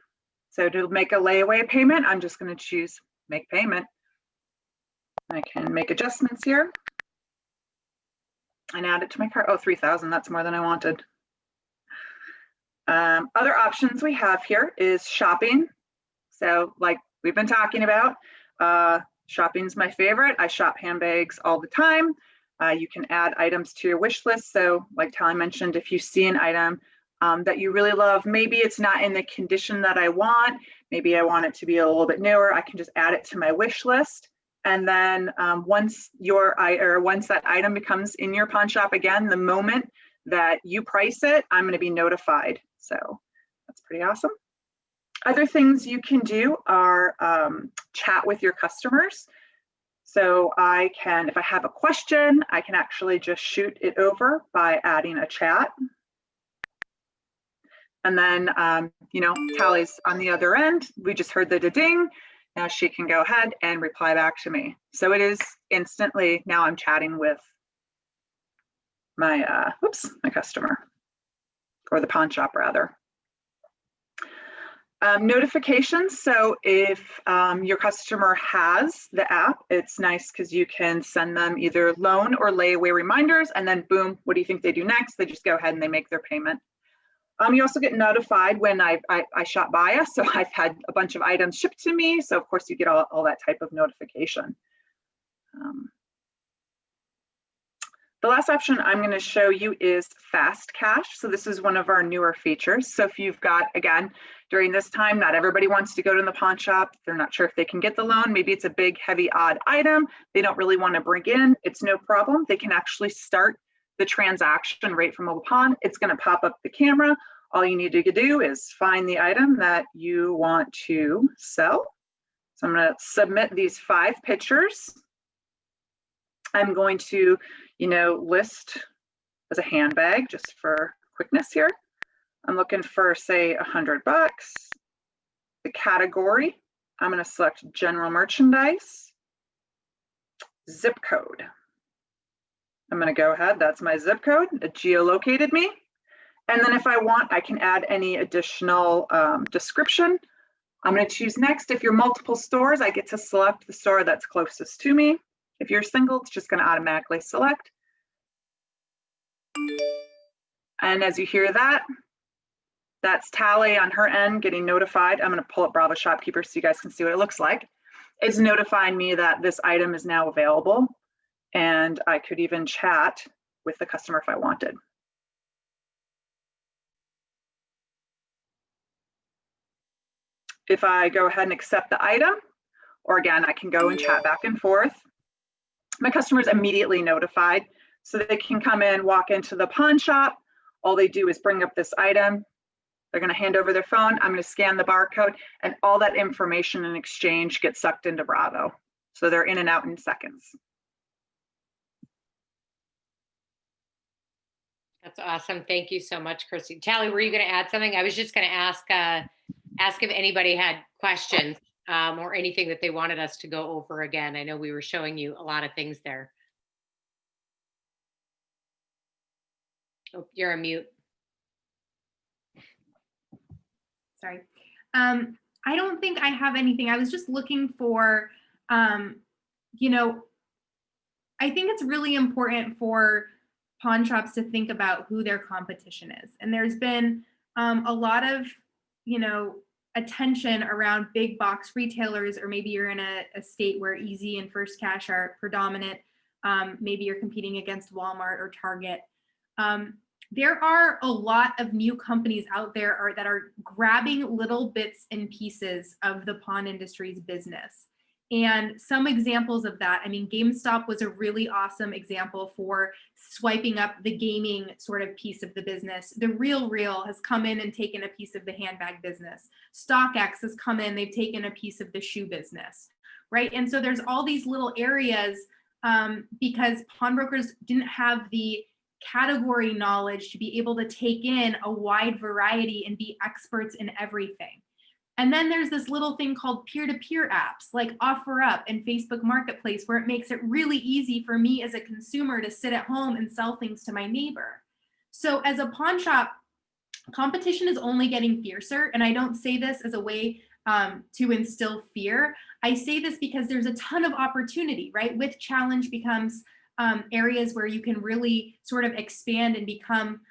So to make a layaway payment, I'm just going to choose make payment. I can make adjustments here and add it to my cart. Oh, 3,000, that's more than I wanted. Other options we have here is shopping. So like we've been talking about, shopping's my favorite. I shop handbags all the time. You can add items to your wish list. So like Tally mentioned, if you see an item that you really love, maybe it's not in the condition that I want, maybe I want it to be a little bit newer, I can just add it to my wish list. And then once that item becomes in your pawn shop again, the moment that you price it, I'm going to be notified. So that's pretty awesome. Other things you can do are chat with your customers. So I can, if I have a question, I can actually just shoot it over by adding a chat. And then, Tally's on the other end. We just heard the ding. Now she can go ahead and reply back to me. So it is instantly, now I'm chatting with my, my customer, or the pawn shop rather. Notifications. So if your customer has the app, it's nice because you can send them either loan or layaway reminders, and then boom, what do you think they do next? They just go ahead and they make their payment. You also get notified when I shop by us. So I've had a bunch of items shipped to me. So of course you get all that type of notification. The last option I'm going to show you is fast cash. So this is one of our newer features. So if you've got, again, during this time, not everybody wants to go to the pawn shop. They're not sure if they can get the loan. Maybe it's a big, heavy, odd item they don't really want to bring in. It's no problem. They can actually start the transaction right from Mobile Pawn. It's going to pop up the camera. All you need to do is find the item that you want to sell. So I'm going to submit these 5 pictures. I'm going to, list as a handbag just for quickness here. I'm looking for, say, $100. The category, I'm going to select general merchandise. Zip code. I'm going to go ahead, that's my zip code. It geolocated me. And then if I want, I can add any additional description. I'm going to choose next. If you're multiple stores, I get to select the store that's closest to me. If you're single, it's just going to automatically select. And as you hear that, that's Tally on her end getting notified. I'm going to pull up Bravo Shopkeeper so you guys can see what it looks like. It's notifying me that this item is now available. And I could even chat with the customer if I wanted. If I go ahead and accept the item, or again, I can go and chat back and forth. My customer is immediately notified, so they can come in, walk into the pawn shop. All they do is bring up this item. They're going to hand over their phone. I'm going to scan the barcode, and all that information in exchange gets sucked into Bravo. So they're in and out in seconds. That's awesome. Thank you so much, Christy. Tally, were you going to add something? I was just going to ask if anybody had questions or anything that they wanted us to go over again. I know we were showing you a lot of things there. Oh, you're on mute. Sorry. I don't think I have anything. I was just looking for, I think it's really important for pawn shops to think about who their competition is. And there's been a lot of, attention around big box retailers, or maybe you're in a state where Easy and First Cash are predominant. Maybe you're competing against Walmart or Target. There are a lot of new companies out there that are grabbing little bits and pieces of the pawn industry's business. And some examples of that, I mean, GameStop was a really awesome example for swiping up the gaming sort of piece of the business. The RealReal has come in and taken a piece of the handbag business. StockX has come in, they've taken a piece of the shoe business, right? And so there's all these little areas because pawnbrokers didn't have the category knowledge to be able to take in a wide variety and be experts in everything. And then there's this little thing called peer-to-peer apps like OfferUp and Facebook Marketplace, where it makes it really easy for me as a consumer to sit at home and sell things to my neighbor. So as a pawn shop, competition is only getting fiercer. And I don't say this as a way to instill fear. I say this because there's a ton of opportunity, right? With challenge becomes areas where you can really sort of expand and become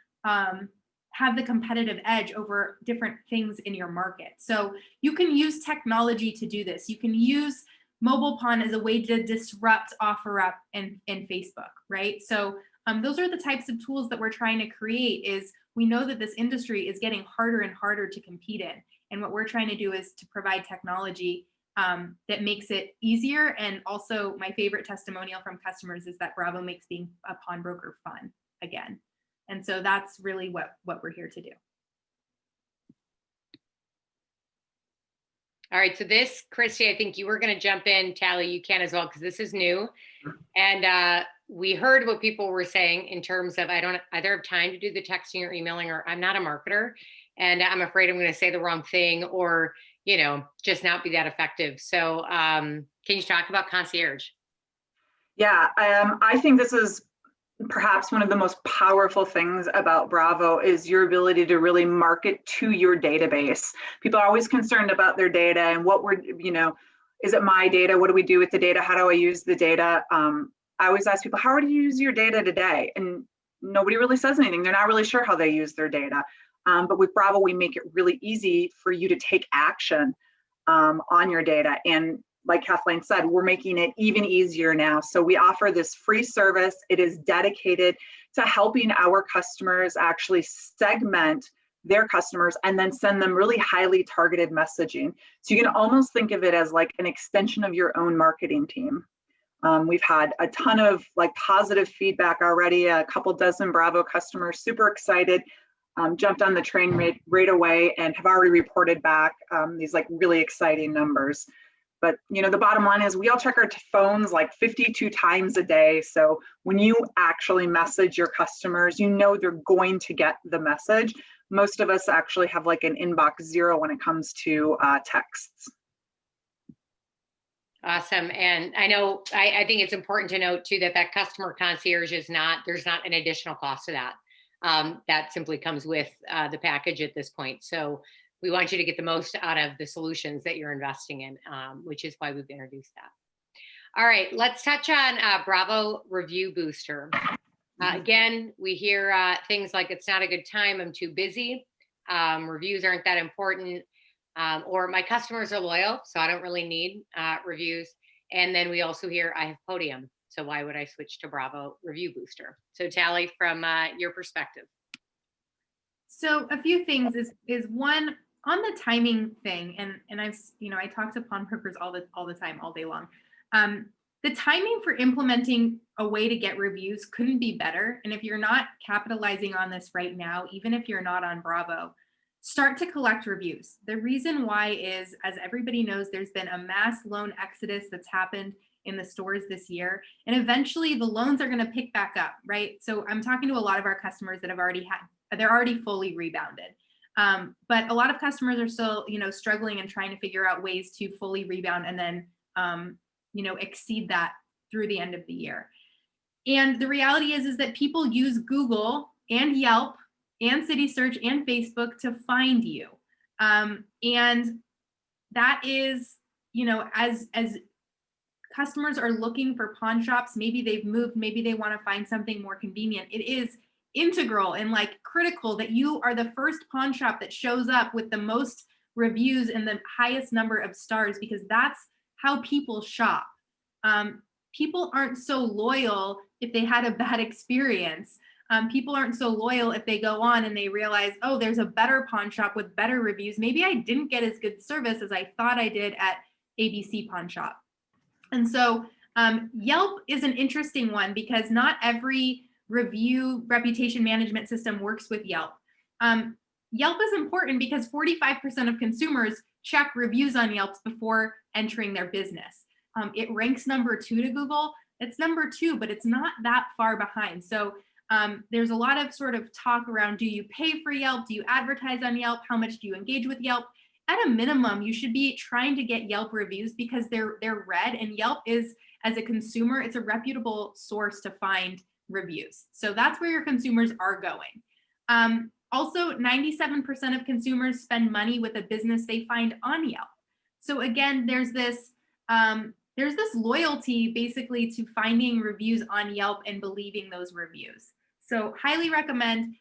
have the competitive edge over different things in your market. So you can use technology to do this. You can use mobile pawn as a way to disrupt OfferUp and Facebook, right? So those are the types of tools that we're trying to create. Is we know that this industry is getting harder and harder to compete in. And what we're trying to do is to provide technology that makes it easier. And also my favorite testimonial from customers is that Bravo makes being a pawnbroker fun again. And so that's really what we're here to do. All right, so this, Christy, I think you were going to jump in. Tally, you can as well, because this is new. And we heard what people were saying in terms of, I don't either have time to do the texting or emailing, or I'm not a marketer and I'm afraid I'm going to say the wrong thing, or, you know, just not be that effective. So can you talk about concierge? Yeah, I think this is perhaps one of the most powerful things about Bravo is your ability to really market to your database. People are always concerned about their data and what we're, you know, is it my data? What do we do with the data? How do I use the data? I always ask people, how do you use your data today? And nobody really says anything. They're not really sure how they use their data. But with Bravo, we make it really easy for you to take action on your data. And like Kathleen said, we're making it even easier now. So we offer this free service. It is dedicated to helping our customers actually segment their customers and then send them really highly targeted messaging. So you can almost think of it as like an extension of your own marketing team. We've had a ton of like positive feedback already. A couple dozen Bravo customers super excited, jumped on the train right away and have already reported back these like really exciting numbers. But, you know, the bottom line is we all check our phones like 52 times a day. So when you actually message your customers, you know they're going to get the message. Most of us actually have like an inbox zero when it comes to texts. Awesome. And I know, I think it's important to note too, that customer concierge is not, there's not an additional cost to that. That simply comes with the package at this point. So we want you to get the most out of the solutions that you're investing in, which is why we've introduced that. All right, let's touch on Bravo Review Booster. Again, we hear things like, it's not a good time, I'm too busy, reviews aren't that important, or my customers are loyal, so I don't really need reviews. And then we also hear, I have Podium, so why would I switch to Bravo Review Booster? So Tally, from your perspective. So a few things is one, on the timing thing, and I've, you know, I talk to pawnbrokers all the time, all day long. The timing for implementing a way to get reviews couldn't be better. And if you're not capitalizing on this right now, even if you're not on Bravo, start to collect reviews. The reason why is, as everybody knows, there's been a mass loan exodus that's happened in the stores this year. And eventually the loans are going to pick back up, right? So I'm talking to a lot of our customers that have they're already fully rebounded. But a lot of customers are still, you know, struggling and trying to figure out ways to fully rebound and then, you know, exceed that through the end of the year. And the reality is that people use Google and Yelp and City Search and Facebook to find you. And that is, you know, as customers are looking for pawn shops, maybe they've moved, maybe they want to find something more convenient. It is integral and like critical that you are the first pawn shop that shows up with the most reviews and the highest number of stars because that's how people shop. People aren't so loyal if they had a bad experience. People aren't so loyal if they go on and they realize, oh, there's a better pawn shop with better reviews. Maybe I didn't get as good service as I thought I did at ABC Pawn Shop. And so Yelp is an interesting one because not every review reputation management system works with Yelp. Yelp is important because 45% of consumers check reviews on Yelp before entering their business. It ranks number 2 to Google. It's number 2, but it's not that far behind. So there's a lot of sort of talk around, do you pay for Yelp? Do you advertise on Yelp? How much do you engage with Yelp? At a minimum, you should be trying to get Yelp reviews because they're read, and Yelp is, as a consumer, it's a reputable source to find reviews. So that's where your consumers are going. Also, 97% of consumers spend money with a business they find on Yelp. So again, there's this loyalty basically to finding reviews on Yelp and believing those reviews. So highly recommend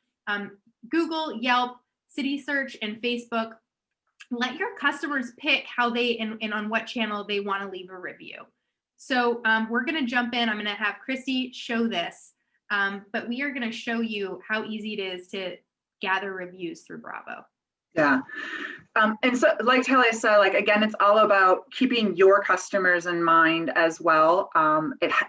Google, Yelp, City Search, and Facebook. Let your customers pick how they and on what channel they want to leave a review. So we're going to jump in. I'm going to have Christy show this, but we are going to show you how easy it is to gather reviews through Bravo. Yeah. And so like Talia said, like, again, it's all about keeping your customers in mind as well.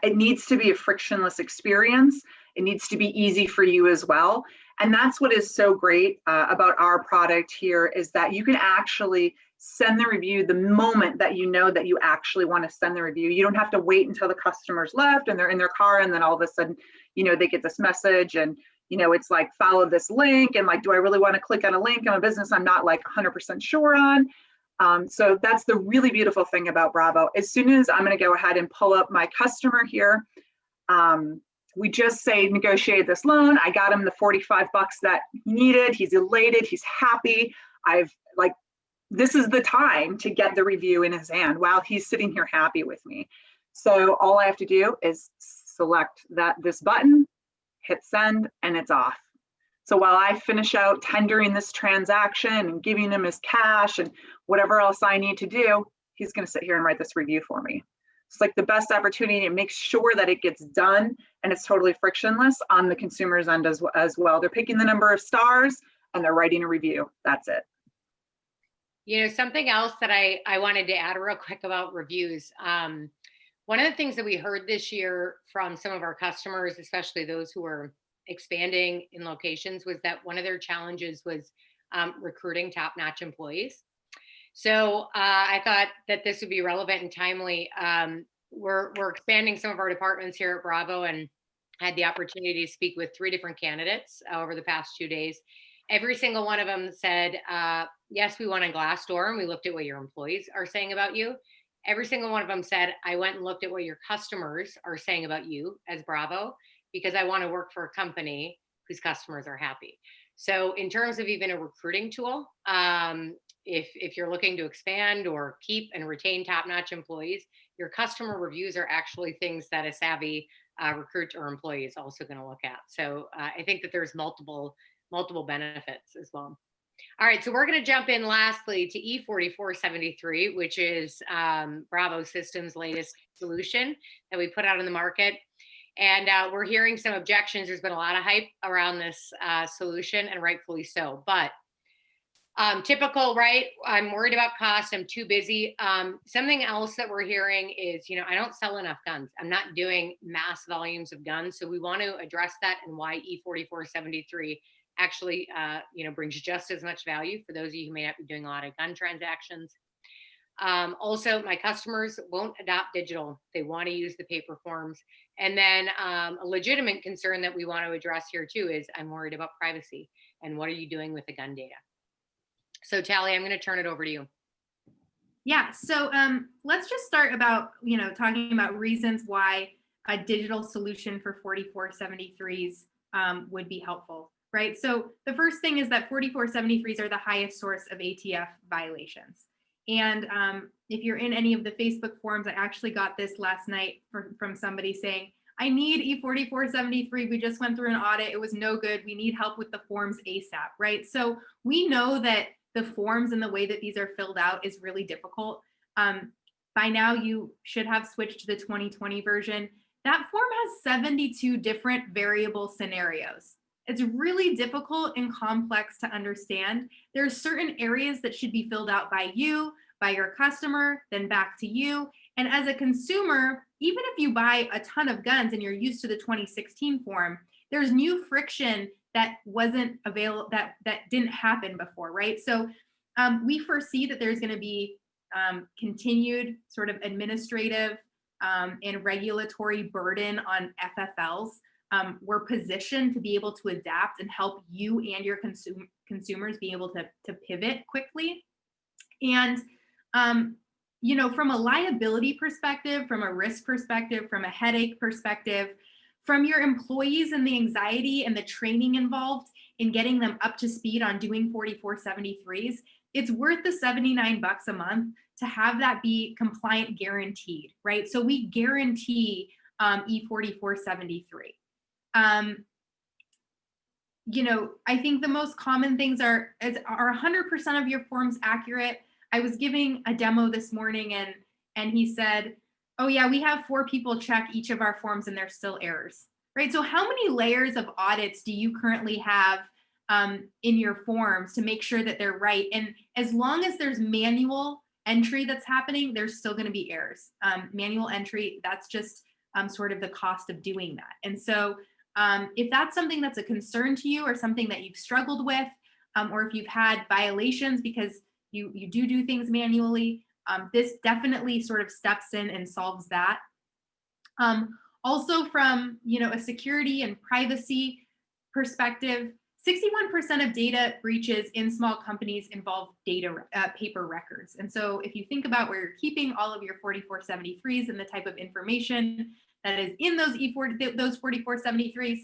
It needs to be a frictionless experience. It needs to be easy for you as well. And that's what is so great about our product here is that you can actually send the review the moment that you know that you actually want to send the review. You don't have to wait until the customer's left and they're in their car and then all of a sudden, you know, they get this message and, you know, it's like, follow this link and like, do I really want to click on a link in a business I'm not like 100% sure on? So that's the really beautiful thing about Bravo. As soon as I'm going to go ahead and pull up my customer here, we just say negotiate this loan. I got him the 45 bucks that he needed. He's elated. He's happy. This is the time to get the review in his hand while he's sitting here happy with me. So all I have to do is select this button, hit send, and it's off. So while I finish out tendering this transaction and giving him his cash and whatever else I need to do, he's going to sit here and write this review for me. It's like the best opportunity to make sure that it gets done and it's totally frictionless on the consumer's end as well. They're picking the number of stars and they're writing a review. That's it. You know, something else that I wanted to add real quick about reviews. One of the things that we heard this year from some of our customers, especially those who are expanding in locations, was that one of their challenges was recruiting top-notch employees. So I thought that this would be relevant and timely. We're expanding some of our departments here at Bravo and had the opportunity to speak with 3 different candidates over the past 2 days. Every single one of them said, yes, we went on Glassdoor and we looked at what your employees are saying about you. Every single one of them said, I went and looked at what your customers are saying about you as Bravo, because I want to work for a company whose customers are happy. So in terms of even a recruiting tool, if you're looking to expand or keep and retain top-notch employees, your customer reviews are actually things that a savvy recruit or employee is also going to look at. So I think that there's multiple benefits as well. All right, so we're going to jump in lastly to E4473, which is Bravo Systems' latest solution that we put out in the market. And we're hearing some objections. There's been a lot of hype around this solution, and rightfully so. But typical, right? I'm worried about cost. I'm too busy. Something else that we're hearing is, you know, I don't sell enough guns. I'm not doing mass volumes of guns. So we want to address that and why E4473 actually, you know, brings just as much value for those of you who may not be doing a lot of gun transactions. Also, my customers won't adopt digital. They want to use the paper forms. And then a legitimate concern that we want to address here too is I'm worried about privacy and what are you doing with the gun data? So Tally, I'm going to turn it over to you. Yeah, so let's just start about, you know, talking about reasons why a digital solution for 4473s would be helpful, right? So the first thing is that 4473s are the highest source of ATF violations. And if you're in any of the Facebook forums, I actually got this last night from somebody saying, I need E4473. We just went through an audit. It was no good. We need help with the forms ASAP, right? So we know that the forms and the way that these are filled out is really difficult. By now, you should have switched to the 2020 version. That form has 72 different variable scenarios. It's really difficult and complex to understand. There are certain areas that should be filled out by you, by your customer, then back to you. And as a consumer, even if you buy a ton of guns and you're used to the 2016 form, there's new friction that wasn't available, that didn't happen before, right? So we foresee that there's going to be continued sort of administrative and regulatory burden on FFLs. We're positioned to be able to adapt and help you and your consumers be able to pivot quickly. And you know, from a liability perspective, from a risk perspective, from a headache perspective, from your employees and the anxiety and the training involved in getting them up to speed on doing 4473s, it's worth the $79 a month to have that be compliant guaranteed, right? So we guarantee E4473. You know, I think the most common things are 100% of your forms accurate? I was giving a demo this morning and he said, oh yeah, we have 4 people check each of our forms and there's still errors, right? So how many layers of audits do you currently have in your forms to make sure that they're right? And as long as there's manual entry that's happening, there's still going to be errors. Manual entry, that's just sort of the cost of doing that. And so if that's something that's a concern to you or something that you've struggled with, or if you've had violations because you do things manually, this definitely sort of steps in and solves that. Also from, you know, a security and privacy perspective, 61% of data breaches in small companies involve paper records. And so if you think about where you're keeping all of your 4473s and the type of information that is in those 4473s,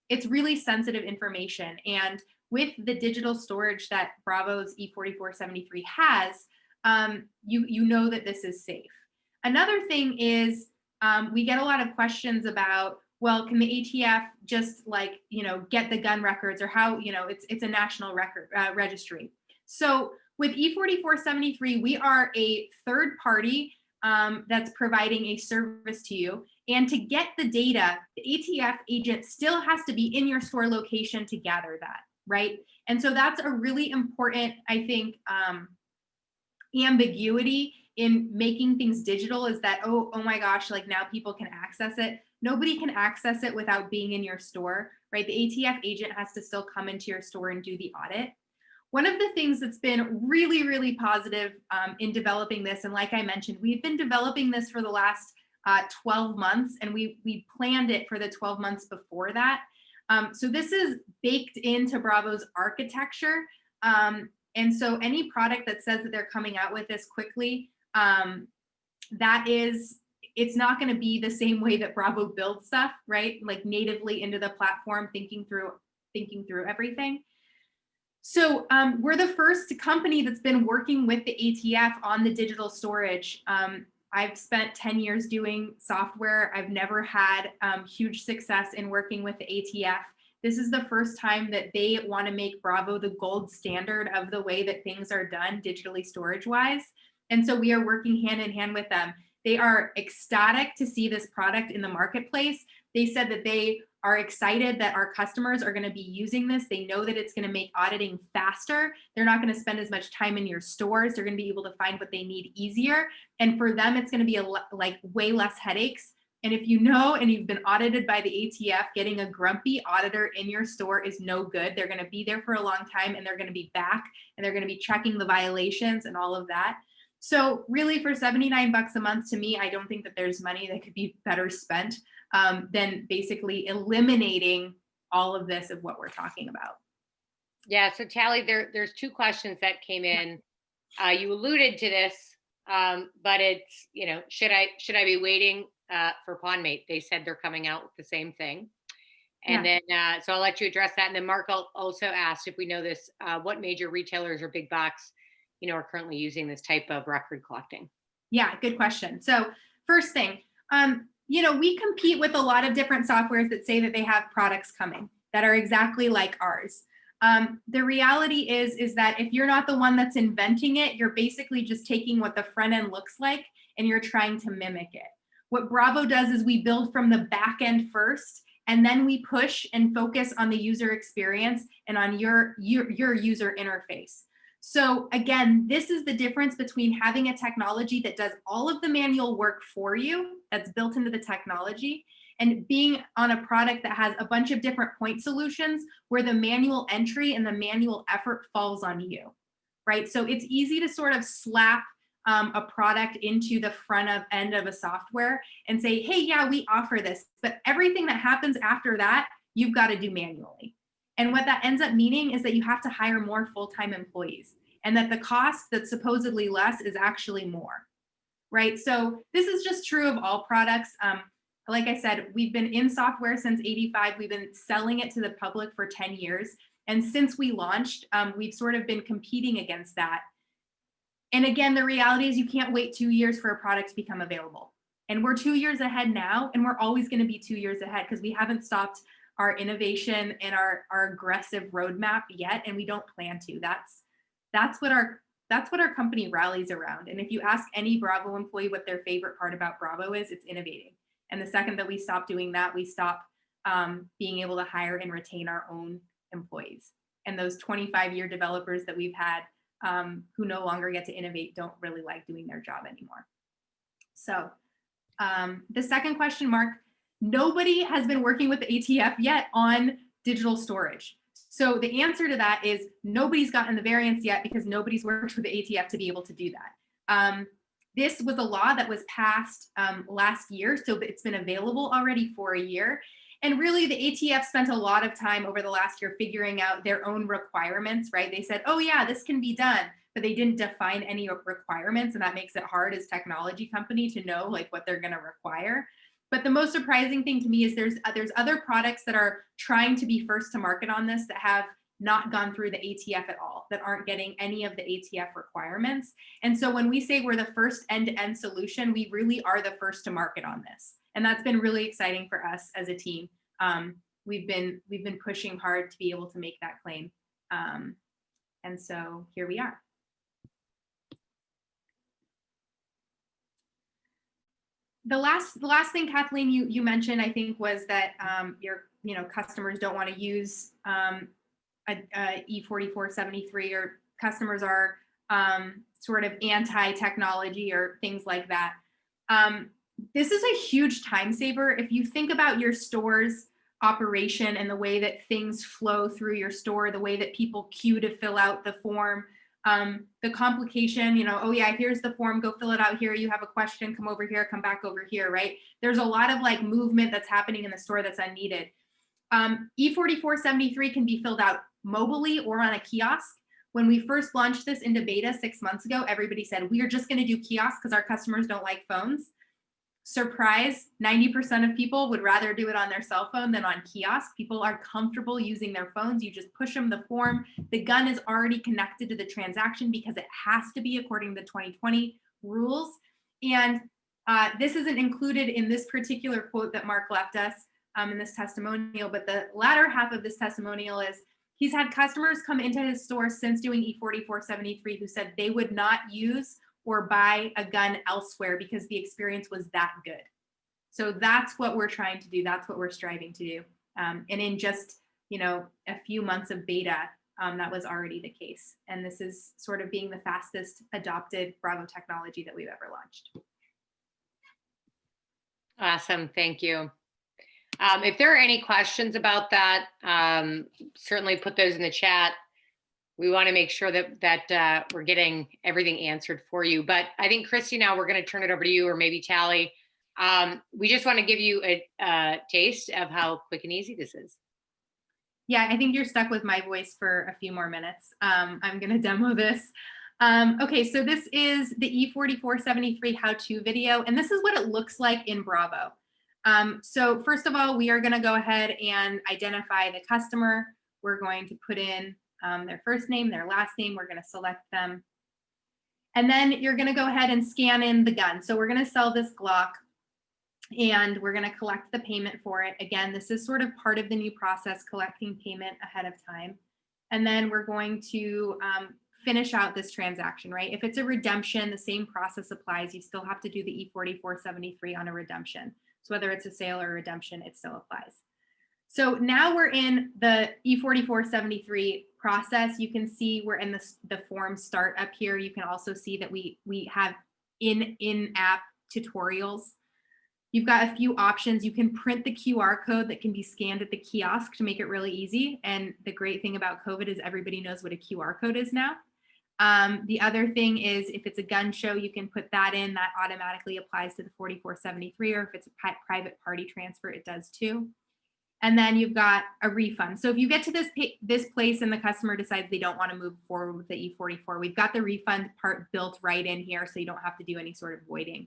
it's really sensitive information. And with the digital storage that Bravo's E4473 has, you know that this is safe. Another thing is we get a lot of questions about, well, can the ATF just like, you know, get the gun records, or how, you know, it's a national record registry. So with E4473, we are a third party that's providing a service to you. And to get the data, the ATF agent still has to be in your store location to gather that, right? And so that's a really important, I think, ambiguity in making things digital, is that, oh my gosh, like now people can access it. Nobody can access it without being in your store, right? The ATF agent has to still come into your store and do the audit. One of the things that's been really, really positive in developing this, and like I mentioned, we've been developing this for the last 12 months, and we planned it for the 12 months before that. So this is baked into Bravo's architecture. And so any product that says that they're coming out with this quickly, it's not going to be the same way that Bravo builds stuff, right? Like natively into the platform, thinking through everything. So we're the first company that's been working with the ATF on the digital storage. I've spent 10 years doing software. I've never had huge success in working with the ATF. This is the first time that they want to make Bravo the gold standard of the way that things are done digitally storage-wise. And so we are working hand in hand with them. They are ecstatic to see this product in the marketplace. They said that they are excited that our customers are going to be using this. They know that it's going to make auditing faster. They're not going to spend as much time in your stores. They're going to be able to find what they need easier. And for them, it's going to be like way less headaches. And if you know, and you've been audited by the ATF, getting a grumpy auditor in your store is no good. They're going to be there for a long time, and they're going to be back, and they're going to be checking the violations and all of that. So really, for $79 a month, to me, I don't think that there's money that could be better spent than basically eliminating all of this of what we're talking about. Yeah, so Tally, there's 2 questions that came in. You alluded to this, but it's, you know, should I be waiting for PawnMate? They said they're coming out with the same thing. And then, so I'll let you address that. And then Mark also asked if we know this, what major retailers or big box, you know, are currently using this type of record collecting? Yeah, good question. So first thing, you know, we compete with a lot of different softwares that say that they have products coming that are exactly like ours. The reality is that if you're not the one that's inventing it, you're basically just taking what the front end looks like and you're trying to mimic it. What Bravo does is we build from the back end first, and then we push and focus on the user experience and on your user interface. So again, this is the difference between having a technology that does all of the manual work for you, that's built into the technology, and being on a product that has a bunch of different point solutions where the manual entry and the manual effort falls on you, right? So it's easy to sort of slap a product into the end of a software and say, hey, yeah, we offer this, but everything that happens after that, you've got to do manually. And what that ends up meaning is that you have to hire more full-time employees, and that the cost that's supposedly less is actually more, right? So this is just true of all products. Like I said, we've been in software since '85. We've been selling it to the public for 10 years. And since we launched, we've sort of been competing against that. And again, the reality is you can't wait 2 years for a product to become available. And we're 2 years ahead now, and we're always going to be 2 years ahead because we haven't stopped our innovation and our aggressive roadmap yet, and we don't plan to. That's what our company rallies around. And if you ask any Bravo employee what their favorite part about Bravo is, it's innovating. And the second that we stop doing that, we stop being able to hire and retain our own employees. And those 25-year developers that we've had who no longer get to innovate don't really like doing their job anymore. So the second question, Mark, nobody has been working with the ATF yet on digital storage. So the answer to that is nobody's gotten the variance yet because nobody's worked with the ATF to be able to do that. This was a law that was passed last year, so it's been available already for a year. And really, the ATF spent a lot of time over the last year figuring out their own requirements, right? They said, oh yeah, this can be done, but they didn't define any requirements, and that makes it hard as a technology company to know like what they're gonna require. But the most surprising thing to me is there's other products that are trying to be first to market on this that have not gone through the ATF at all, that aren't getting any of the ATF requirements. And so when we say we're the first end-to-end solution, we really are the first to market on this. And that's been really exciting for us as a team. We've been pushing hard to be able to make that claim. And so here we are. The last thing, Kathleen, you mentioned, I think, was that your customers don't want to use E4473, or customers are sort of anti-technology or things like that. This is a huge time saver. If you think about your store's operation and the way that things flow through your store, the way that people queue to fill out the form, the complication, oh yeah, here's the form, go fill it out here. You have a question, come over here, come back over here, right? There's a lot of like movement that's happening in the store that's unneeded. E4473 can be filled out mobilely or on a kiosk. When we first launched this into beta 6 months ago, everybody said, we are just going to do kiosks because our customers don't like phones. Surprise, 90% of people would rather do it on their cell phone than on kiosk. People are comfortable using their phones. You just push them the form. The gun is already connected to the transaction because it has to be according to the 2020 rules. And this isn't included in this particular quote that Mark left us in this testimonial, but the latter half of this testimonial is he's had customers come into his store since doing E4473 who said they would not use or buy a gun elsewhere because the experience was that good. So that's what we're trying to do. That's what we're striving to do. And in just a few months of beta, that was already the case. And this is sort of being the fastest adopted Bravo technology that we've ever launched. Awesome, thank you. If there are any questions about that, certainly put those in the chat. We want to make sure that we're getting everything answered for you. But I think, Christy, now we're going to turn it over to you, or maybe Tally. We just want to give you a taste of how quick and easy this is. Yeah, I think you're stuck with my voice for a few more minutes. I'm going to demo this. Okay, so this is the E4473 how-to video, and this is what it looks like in Bravo. So first of all, we are going to go ahead and identify the customer. We're going to put in their first name, their last name. We're going to select them. And then you're going to go ahead and scan in the gun. So we're going to sell this Glock, and we're going to collect the payment for it. Again, this is sort of part of the new process, collecting payment ahead of time. And then we're going to finish out this transaction, right? If it's a redemption, the same process applies. You still have to do the E4473 on a redemption. So whether it's a sale or a redemption, it still applies. So now we're in the E4473 process. You can see we're in the form start up here. You can also see that we have in-app tutorials. You've got a few options. You can print the QR code that can be scanned at the kiosk to make it really easy. And the great thing about COVID is everybody knows what a QR code is now. The other thing is if it's a gun show, you can put that in. That automatically applies to the 4473, or if it's a private party transfer, it does too. And then you've got a refund. So if you get to this place and the customer decides they don't want to move forward with the E44, we've got the refund part built right in here, so you don't have to do any sort of voiding.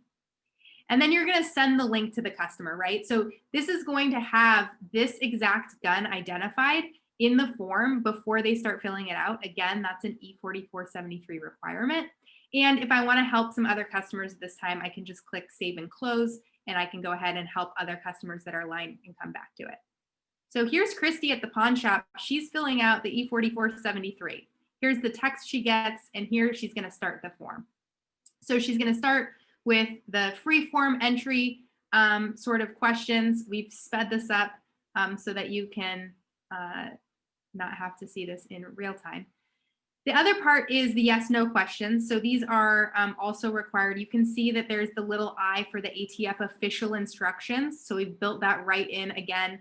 And then you're going to send the link to the customer, right? So this is going to have this exact gun identified in the form before they start filling it out. Again, that's an E4473 requirement. And if I want to help some other customers this time, I can just click save and close, and I can go ahead and help other customers that are lined and come back to it. So here's Christy at the pawn shop. She's filling out the E4473. Here's the text she gets, and here she's going to start the form. So she's going to start with the free form entry sort of questions. We've sped this up so that you can not have to see this in real time. The other part is the yes, no questions. So these are also required. You can see that there's the little I for the ATF official instructions. So we've built that right in again,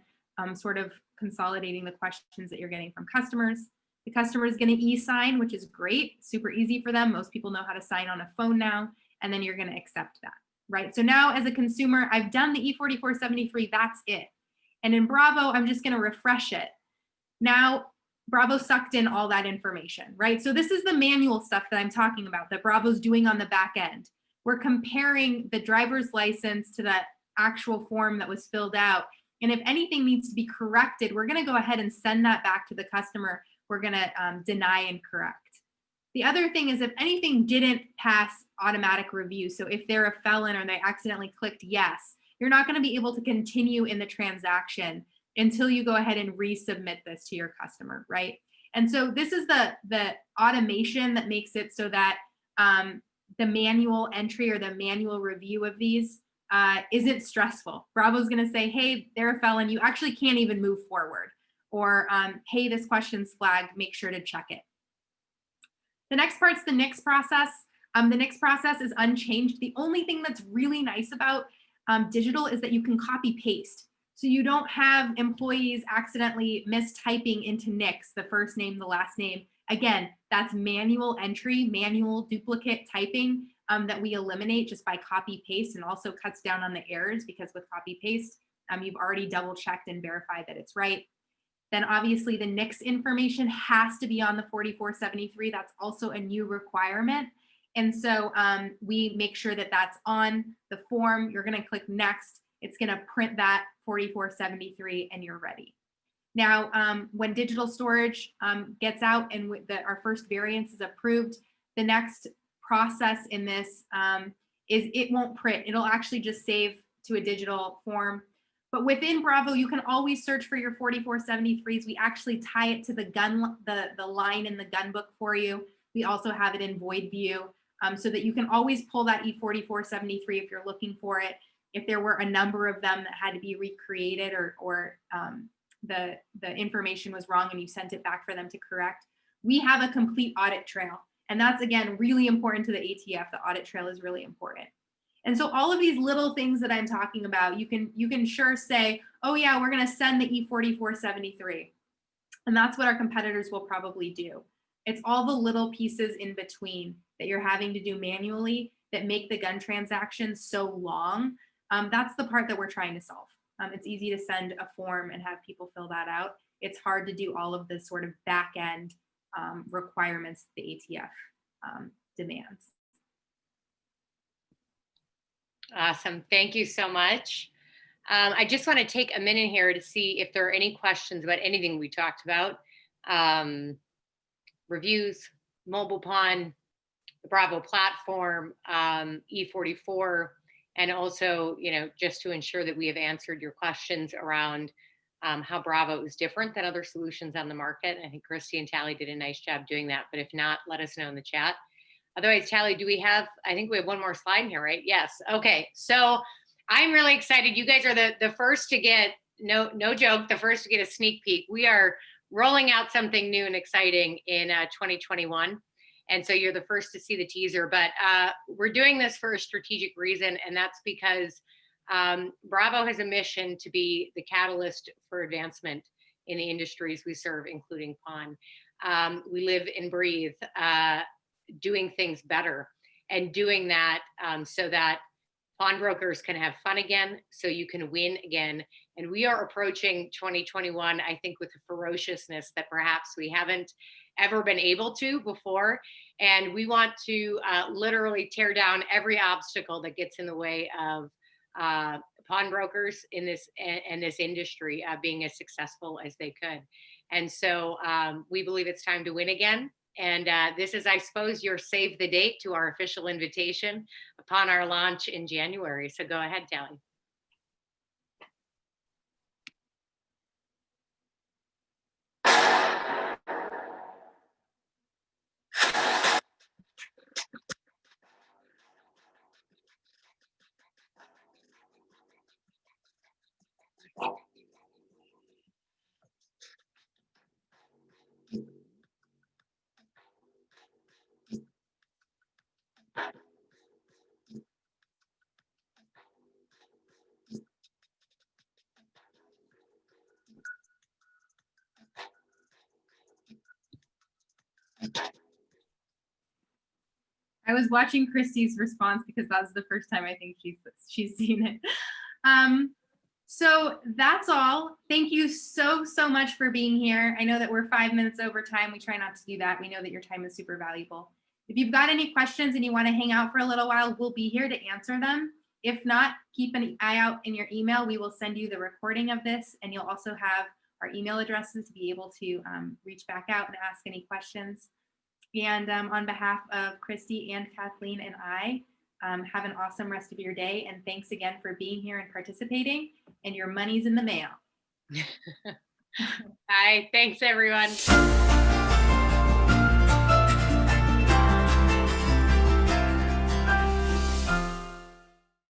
sort of consolidating the questions that you're getting from customers. The customer is going to e-sign, which is great, super easy for them. Most people know how to sign on a phone now, and then you're going to accept that, right? So now as a consumer, I've done the E4473, that's it. And in Bravo, I'm just going to refresh it. Now, Bravo sucked in all that information, right? So this is the manual stuff that I'm talking about that Bravo's doing on the back end. We're comparing the driver's license to that actual form that was filled out. And if anything needs to be corrected, we're going to go ahead and send that back to the customer. We're going to deny and correct. The other thing is if anything didn't pass automatic review, so if they're a felon or they accidentally clicked yes, you're not going to be able to continue in the transaction until you go ahead and resubmit this to your customer, right? And so this is the automation that makes it so that the manual entry or the manual review of these isn't stressful. Bravo's going to say, hey, they're a felon. You actually can't even move forward. Or, hey, this question's flagged. Make sure to check it. The next part's the NICS process. The NICS process is unchanged. The only thing that's really nice about digital is that you can copy paste. So you don't have employees accidentally mistyping into NICS, the first name, the last name. Again, that's manual entry, manual duplicate typing that we eliminate just by copy paste, and also cuts down on the errors because with copy paste, you've already double checked and verified that it's right. Then obviously the NICS information has to be on the 4473. That's also a new requirement. And so we make sure that that's on the form. You're going to click next. It's going to print that 4473 and you're ready. Now, when digital storage gets out and our first variance is approved, the next process in this is it won't print. It'll actually just save to a digital form. But within Bravo, you can always search for your 4473s. We actually tie it to the line in the gun book for you. We also have it in void view so that you can always pull that E4473 if you're looking for it. If there were a number of them that had to be recreated or the information was wrong and you sent it back for them to correct, we have a complete audit trail. And that's, again, really important to the ATF. The audit trail is really important. And so all of these little things that I'm talking about, you can sure say, oh yeah, we're going to send the E4473. And that's what our competitors will probably do. It's all the little pieces in between that you're having to do manually that make the gun transaction so long. That's the part that we're trying to solve. It's easy to send a form and have people fill that out. It's hard to do all of the sort of back end requirements the ATF demands. Awesome. Thank you so much. I just want to take a minute here to see if there are any questions about anything we talked about. Reviews, mobile pawn, the Bravo platform, E44, and also, just to ensure that we have answered your questions around how Bravo is different than other solutions on the market. I think Christy and Tally did a nice job doing that, but if not, let us know in the chat. Otherwise, Tally, I think we have one more slide in here, right? Yes. Okay. So I'm really excited. You guys are the first to get, no joke, the first to get a sneak peek. We are rolling out something new and exciting in 2021. And so you're the first to see the teaser, but we're doing this for a strategic reason. And that's because Bravo has a mission to be the catalyst for advancement in the industries we serve, including pawn. We live and breathe doing things better, and doing that so that pawnbrokers can have fun again, so you can win again. And we are approaching 2021, I think, with a ferociousness that perhaps we haven't ever been able to before. And we want to literally tear down every obstacle that gets in the way of pawnbrokers in this industry being as successful as they could. And so we believe it's time to win again. And this is, I suppose, your save the date to our official invitation upon our launch in January. So go ahead, Tally. I was watching Christy's response because that was the first time I think she's seen it. So that's all. Thank you so much for being here. I know that we're 5 minutes over time. We try not to do that. We know that your time is super valuable. If you've got any questions and you want to hang out for a little while, we'll be here to answer them. If not, keep an eye out in your email. We will send you the recording of this, and you'll also have our email addresses to be able to reach back out and ask any questions. And on behalf of Christy and Kathleen and I, have an awesome rest of your day. And thanks again for being here and participating. And your money's in the mail. Bye. Thanks, everyone.